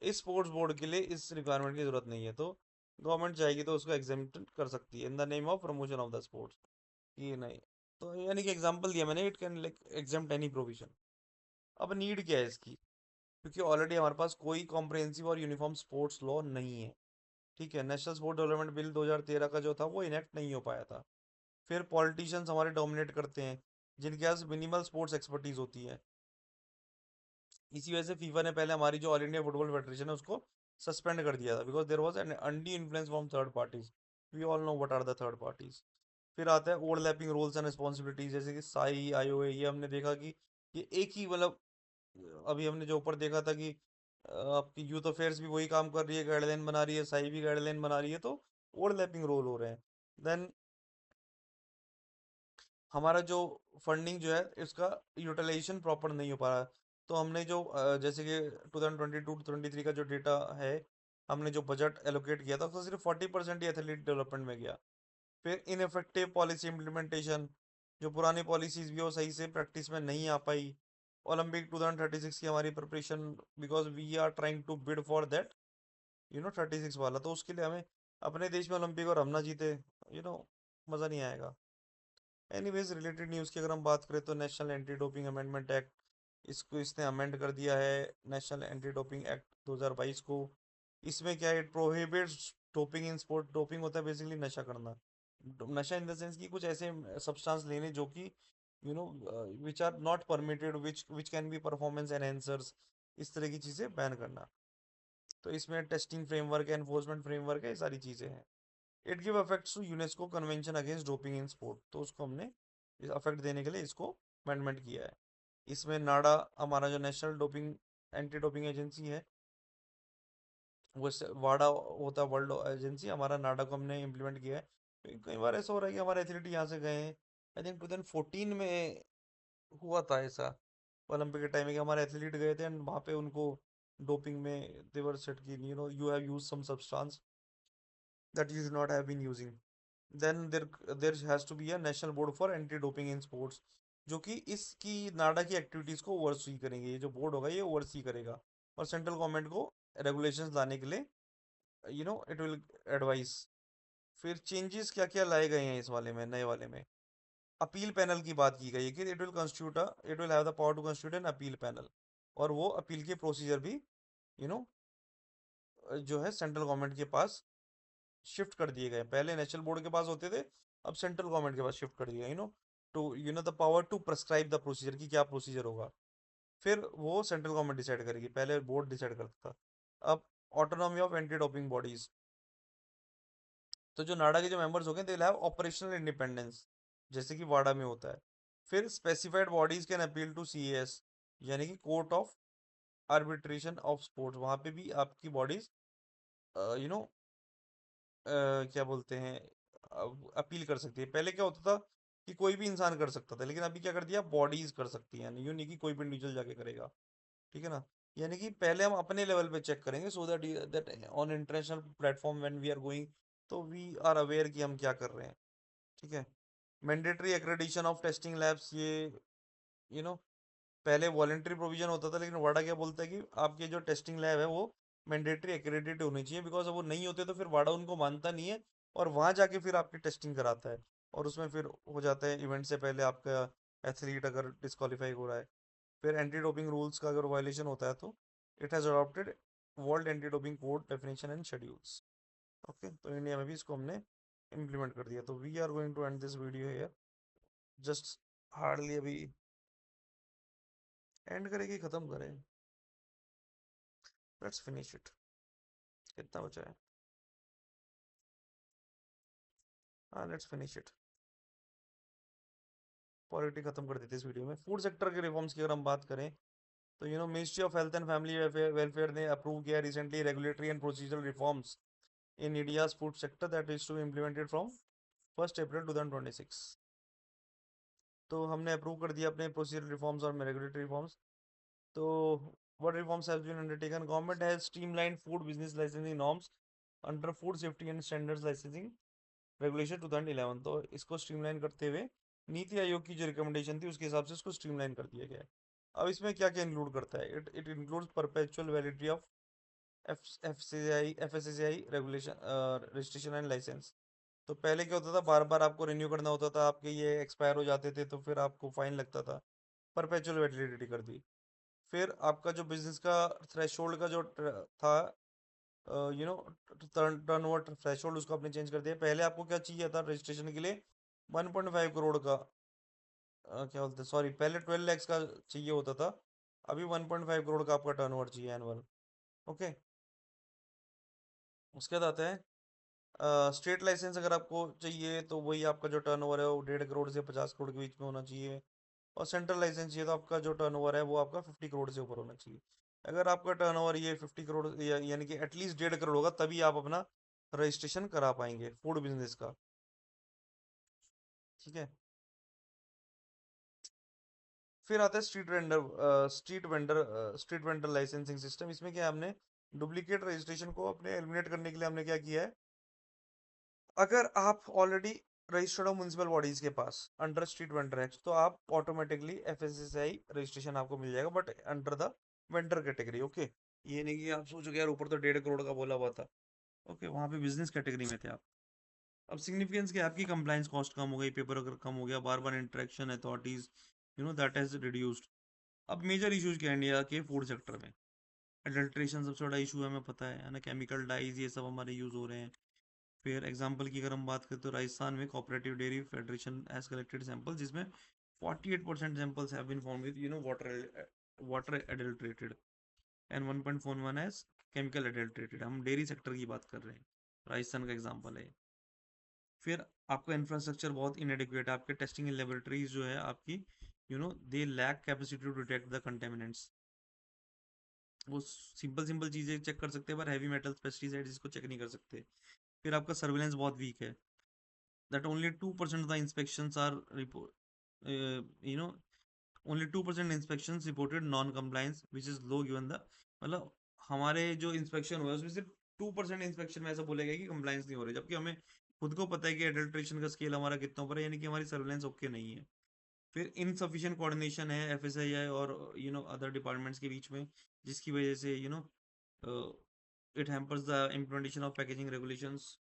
इस स्पोर्ट्स बोर्ड के लिए इस रिक्वायरमेंट की जरूरत नहीं है, तो गवर्नमेंट चाहेगी तो उसको एग्जेम्प्ट कर सकती है in the name of promotion of the sports, ये नहीं। तो यानी कि एग्जांपल दिया मैंने, it can like exempt any provision. अब नीड क्या है इसकी, क्योंकि ऑलरेडी हमारे पास कोई कॉम्प्रिहेंसिव और यूनिफॉर्म स्पोर्ट्स लॉ नहीं है, ठीक है, नेशनल स्पोर्ट डेवलपमेंट बिल 2013 का जो था वो इनेक्ट नहीं हो पाया था। फिर पॉलिटिशियंस हमारे डोमिनेट करते हैं, जिनके पास मिनिमल स्पोर्ट्स एक्सपर्टीज होती है। इसी वजह से फीफा ने पहले हमारी जो ऑल इंडिया फुटबॉल फेडरेशन है उसको सस्पेंड कर दिया था, because there was an undue influence from third parties. We all know what are the third parties. फिर आता है ओवरलैपिंग रोल्स एंड रिस्पॉन्सिबिलिटीज, जैसे कि साई आईओए, ये हमने देखा कि ये एक ही मतलब, अभी हमने जो ऊपर देखा था कि आपकी यूथ अफेयर्स भी वही काम कर रही है, गाइडलाइन बना रही है, साई भी गाइडलाइन बना रही है, तो ओवरलैपिंग रोल हो रहे हैं। देन हमारा जो फंडिंग जो है इसका यूटिलाइजेशन प्रॉपर नहीं हो पा रहा। तो हमने जो जैसे कि 2022-23 का जो डेटा है, हमने जो बजट एलोकेट किया था उसका सिर्फ 40% ही एथलीट डेवलपमेंट में गया। फिर इनफेक्टिव पॉलिसी इम्प्लीमेंटेशन, जो पुरानी पॉलिसीज भी वो सही से प्रैक्टिस में नहीं आ पाई। ओलंपिक 2036 की हमारी preparation, because we are trying to bid for that 36 वाला, तो उसके लिए हमें अपने देश में ओलंपिक और हम ना जीते, यू नो मज़ा नहीं आएगा। एनीवेज, रिलेटेड न्यूज़ की अगर हम बात करें तो national anti doping amendment act, इसको इसने अमेंड कर दिया है, नेशनल एंटी डोपिंग एक्ट 2022 को। इसमें क्या है, it prohibits doping in sport. Doping होता है बेसिकली नशा करना। नशा इन द सेंस कि कुछ ऐसे सब्सटेंस लेने जो कि which are not permitted, which can be performance enhancers, इस तरह की चीज़ें बैन करना। तो इसमें टेस्टिंग फ्रेमवर्क है, एनफोर्समेंट फ्रेमवर्क है, ये सारी चीज़ें हैं। It give effects to UNESCO convention against doping in sport, तो उसको हमने अफेक्ट देने के लिए इसको अमेंडमेंट किया है। इसमें नाडा, हमारा जो national doping anti doping agency है, वो वाडा होता है वर्ल्ड एजेंसी, हमारा नाडा को हमने इम्प्लीमेंट किया है। कई कई बार ऐसा हो रहा है कि हमारे एथलीट यहाँ से गए हैं, आई थिंक 2014 में हुआ था ऐसा, ओलंपिक के टाइम में, कि हमारे एथलीट गए थे एंड वहाँ पे उनको डोपिंग में देवर सेट की you have use some substance that you should not have been using. Then there has to be a national board for anti doping in sports, जो कि इसकी नाडा की एक्टिविटीज को ओवरसी करेंगे। ये जो बोर्ड होगा ये ओवरसी करेगा और सेंट्रल गवर्नमेंट को रेगुलेशंस लाने के लिए इट विल एडवाइस। फिर चेंजेस क्या क्या लाए गए हैं इस वाले में, नए वाले में, अपील पैनल की बात की गई है कि it will have the power to constitute an appeal panel, और वो अपील के प्रोसीजर भी यू नो जो है सेंट्रल गवर्नमेंट के पास शिफ्ट कर दिए गए। पहले नेशनल बोर्ड के पास होते थे, अब सेंट्रल गवर्नमेंट के पास शिफ्ट कर दिया, to the power to prescribe the procedure, की क्या प्रोसीजर होगा। फिर वो सेंट्रल गवर्नमेंट डिसाइड करेगी, पहले बोर्ड डिसाइड करता था। अब autonomy of anti doping bodies, तो जो नाडा के जो मेंबर्स हो गए, दे हैव ऑपरेशनल इंडिपेंडेंस, जैसे कि वाडा में होता है। फिर specified bodies can appeal to CS, यानी कि court of arbitration of sports, वहां पे भी आपकी बॉडीज यू नो क्या बोलते हैं, अपील कर सकती है। पहले क्या होता था कि कोई भी इंसान कर सकता था, लेकिन अभी क्या कर दिया, बॉडीज कर सकती हैं, यूं नहीं कि कोई भी इंडिविजुअल जाके करेगा। ठीक है ना, यानी कि पहले हम अपने लेवल पे चेक करेंगे, so that that on international platform when we are going, तो वी आर अवेयर कि हम क्या कर रहे हैं। ठीक है। Mandatory accreditation of testing labs, ये यू नो पहले वॉलेंट्री प्रोविजन होता था, लेकिन वाडा क्या बोलता है कि आपके जो टेस्टिंग लैब है वो मैंडेटरी एक्रेडिटेड होनी चाहिए, बिकॉज वो नहीं होते तो फिर वाडा उनको मानता नहीं है, और वहां जाके फिर आपकी टेस्टिंग कराता है, और उसमें फिर हो जाता है इवेंट से पहले आपका एथलीट अगर डिस्qualify हो रहा है। फिर एंटी डोपिंग रूल्स का अगर वायलेशन होता है तो it has adopted world anti doping code definition and schedules. Okay, तो इंडिया में भी इसको हमने इम्प्लीमेंट कर दिया। तो we are going to end this video here, just hardly अभी एंड करें कि खत्म करें, लेट्स फिनिश इट। कितना बचा है? हाँ, लेट्स फिनिश इट। पॉलिटी खत्म कर देते हैं इस वीडियो में। फूड सेक्टर के रिफॉर्म्स की अगर हम बात करें तो ministry of health and family welfare ने अप्रूव किया recently regulatory and procedural reforms in India's food sector that is to implemented from 1 April 2026। तो हमने अप्रूव कर दिया अपने प्रोसीजरल रिफॉर्म्स और रेगुलेटरी रिफॉर्म्स। तो what reforms has been undertaken? Government has streamlined food business licensing norms under Food Safety and Standards Licensing Regulation 2011। तो इसको स्ट्रीमलाइन करते हुए नीति आयोग की जो रिकमेंडेशन थी उसके हिसाब से इसको स्ट्रीमलाइन कर दिया गया है। अब इसमें क्या क्या इंक्लूड करता है, it it includes perpetual validity of FSSAI regulation, registration and licence. तो पहले क्या होता था, बार बार आपको रिन्यू करना होता था, आपके ये एक्सपायर हो जाते थे तो फिर आपको फाइन लगता था। परपेचुअल वैलिडिटी कर दी। फिर आपका जो बिजनेस का थ्रेशोल्ड का जो था, यू नो टर्नओवर थ्रेशोल्ड, उसको आपने चेंज कर दिया। पहले आपको क्या चाहिए था रजिस्ट्रेशन के लिए, 1.5 करोड़ का, क्या बोलते हैं, सॉरी, पहले 12 लैक्स का चाहिए होता था, अभी 1.5 करोड़ का आपका टर्नओवर चाहिए एनुअल। ओके। उसके बाद आता है स्टेट लाइसेंस, अगर आपको चाहिए तो वही आपका जो टर्नओवर है वो 1.5 करोड़ से 50 करोड़ के बीच में होना चाहिए। और सेंट्रल लाइसेंस चाहिए तो आपका जो टर्नओवर है वो आपका 50 करोड़ से ऊपर होना चाहिए। अगर आपका टर्नओवर ये 50 करोड़ यानी कि एटलीस्ट 1.5 करोड़ होगा, तभी आप अपना रजिस्ट्रेशन करा पाएंगे फूड बिजनेस का। ठीक है। फिर आता है स्ट्रीट वेंडर लाइसेंसिंग सिस्टम। इसमें क्या है, हमने डुप्लीकेट रजिस्ट्रेशन को अपने एलिमिनेट करने के लिए हमने क्या किया है, अगर आप ऑलरेडी रजिस्टर्ड हो म्यूनसिपल बॉडीज के पास अंडर स्ट्रीट वेंडर एक्ट, तो आप ऑटोमेटिकली एफएसएसआई रजिस्ट्रेशन आपको मिल जाएगा, but under the vendor category. Okay, ये नहीं कि आप सोचोगे यार ऊपर तो 1.5 करोड़ का बोला हुआ था। ओके, वहां पे बिजनेस कैटेगरी में थे आप। अब सिग्निफिकेंस क्या है, आपकी कंप्लाइंस कॉस्ट कम हो गई, पेपर अगर कम हो गया, बार बार interaction authorities, that has reduced. अब मेजर इश्यूज क्या है इंडिया के फूड सेक्टर में? अडल्ट्रेशन सबसे बड़ा इशू है, हमें पता है ना, केमिकल डाइज ये सब हमारे यूज हो रहे हैं। फिर एग्जांपल की अगर हम बात करें तो राजस्थान में cooperative dairy federation has collected sample, जिसमें 48% samples have been found with water adulterated and 1.41 as chemical adulterated. हम डेयरी सेक्टर की बात कर रहे हैं, राजस्थान का एग्जांपल है। फिर आपका इंफ्रास्ट्रक्चर बहुत इनएडिक्वेट है, आपके टेस्टिंग लेबोरेटरीज जो है आपकी, they lack capacity to detect the contaminants. वो सिंपल सिंपल चीजें चेक कर सकते हैं, पर हैवी मेटल्स पेस्टिसाइड्स इसको चेक नहीं कर सकते। फिर आपका सर्वेलेंस बहुत वीक है, that only 2% of the inspections are report you know only 2% inspections reported non-compliance, which is low given the, मतलब हमारे जो इंस्पेक्शन हुआ है उसमें सिर्फ 2% इंस्पेक्शन में ऐसा बोलेगा कि कंप्लाइंस नहीं हो रही, जबकि हमें खुद को पता है कि एडल्ट्रेशन का स्केल हमारा कितना ऊपर है, यानी कि हमारी सर्वेलेंस ओके नहीं है। फिर इनसफिशिएंट कोऑर्डिनेशन है एफएसआईआई और अदर डिपार्टमेंट्स के बीच में, जिसकी वजह से it hampers the implementation of packaging regulations.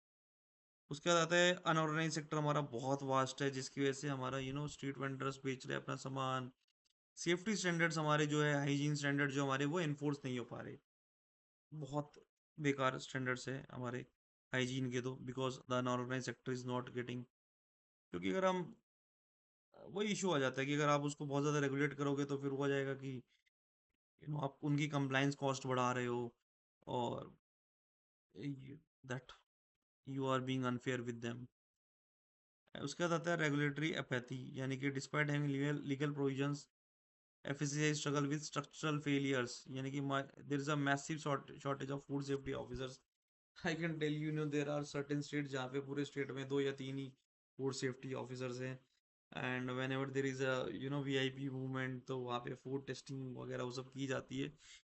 उसके बाद आता है अनऑर्गेनाइज सेक्टर, हमारा बहुत वास्ट है, जिसकी वजह से हमारा स्ट्रीट वेंडर्स बेच रहे हैं अपना सामान। सेफ्टी स्टैंडर्ड्स हमारे जो है, हाइजीन स्टैंडर्ड जो हमारे, वो इन्फोर्स नहीं हो पा रहे। बहुत बेकार स्टैंडर्ड्स है हमारे हाइजीन के, तो because the unorganised sector is not getting, क्योंकि अगर हम, वही इशू आ जाता है कि अगर आप उसको बहुत ज़्यादा रेगुलेट करोगे तो फिर हो जाएगा कि आप उनकी कंप्लाइंस कॉस्ट बढ़ा रहे हो, और that you are being unfair with them. उसके बाद आता है रेगुलेटरी एपैथी, यानी कि despite having legal provisions, FSSAI struggle with structural failures, यानी कि there is a massive shortage of food safety officers. I can tell there are certain state जहाँ पे पूरे स्टेट में 2 या 3 ही फूड सेफ्टी ऑफिसर्स हैं। And whenever there is a VIP movement, तो वहाँ पे फूड टेस्टिंग वगैरह वो सब की जाती है।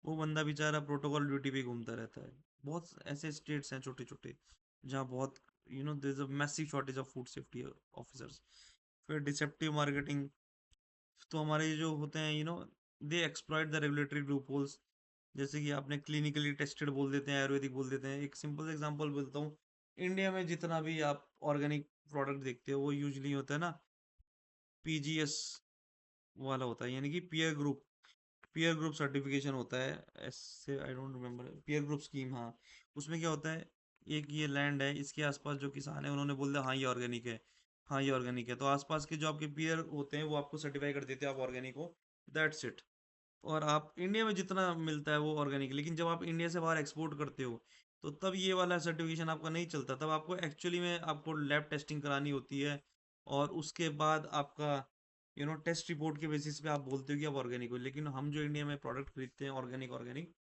वो बंदा बेचारा प्रोटोकॉल ड्यूटी पे घूमता रहता है। बहुत ऐसे स्टेट्स हैं छोटे छोटे जहाँ बहुत there is a massive shortage of food safety officers. फिर डिसेप्टिव मार्केटिंग, तो हमारे जो होते हैं they exploit the regulatory loopholes. जैसे कि आपने क्लिनिकली टेस्टेड बोल देते हैं, आयुर्वेदिक बोल देते हैं। एक सिंपल एग्जांपल बोलता हूँ, इंडिया में जितना भी आप ऑर्गेनिक प्रोडक्ट देखते हो वो यूजली होता है ना, पीजीएस वाला होता है, यानी कि पीयर ग्रुप सर्टिफिकेशन होता है। ऐसे I don't remember, peer group scheme, हाँ। उसमें क्या होता है, एक ये लैंड है, इसके आसपास जो किसान है उन्होंने बोल दिया हाँ ये ऑर्गेनिक है, हाँ ये ऑर्गेनिक है, तो आसपास के जो आपके पीयर होते हैं वो आपको सर्टिफाई कर देते हैं आप ऑर्गेनिक हो। That's it. और आप इंडिया में जितना मिलता है वो ऑर्गेनिक, लेकिन जब आप इंडिया से बाहर एक्सपोर्ट करते हो तो तब ये वाला सर्टिफिकेशन आपका नहीं चलता, तब आपको एक्चुअली में आपको लैब टेस्टिंग करानी होती है। और उसके बाद आपका टेस्ट रिपोर्ट के बेसिस पे आप बोलते हो कि आप ऑर्गेनिक हो। लेकिन हम जो इंडिया में प्रोडक्ट खरीदते हैं organic organic,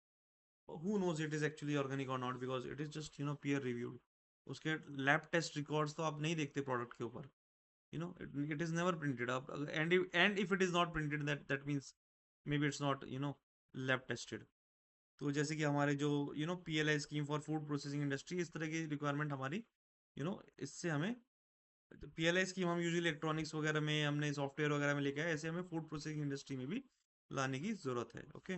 who knows it is actually organic और not, because it is just peer reviewed. उसके लैब टेस्ट रिकॉर्ड्स तो आप नहीं देखते प्रोडक्ट के ऊपर, it is never printed up, and if it is not printed, that means maybe it's not lab tested। तो जैसे कि हमारे जो PLI scheme for food processing industry, इस तरह की रिक्वायरमेंट हमारी, इससे हमें, पीएलआई स्कीम हम यूजुअली इलेक्ट्रॉनिक्स वगैरह में, हमने सॉफ्टवेयर वगैरह में लेके आए, ऐसे हमें फूड प्रोसेसिंग इंडस्ट्री में भी लाने की जरूरत है। ओके।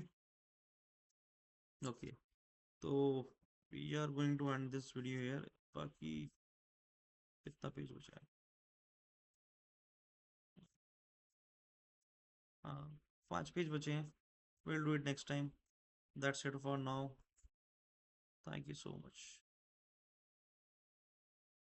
ओके, तो we are going to end this video here. बाकी कितना पेज बचा है? हाँ, 5 पेज बचे हैं। Will do it next time. That's it for now. Thank you so much.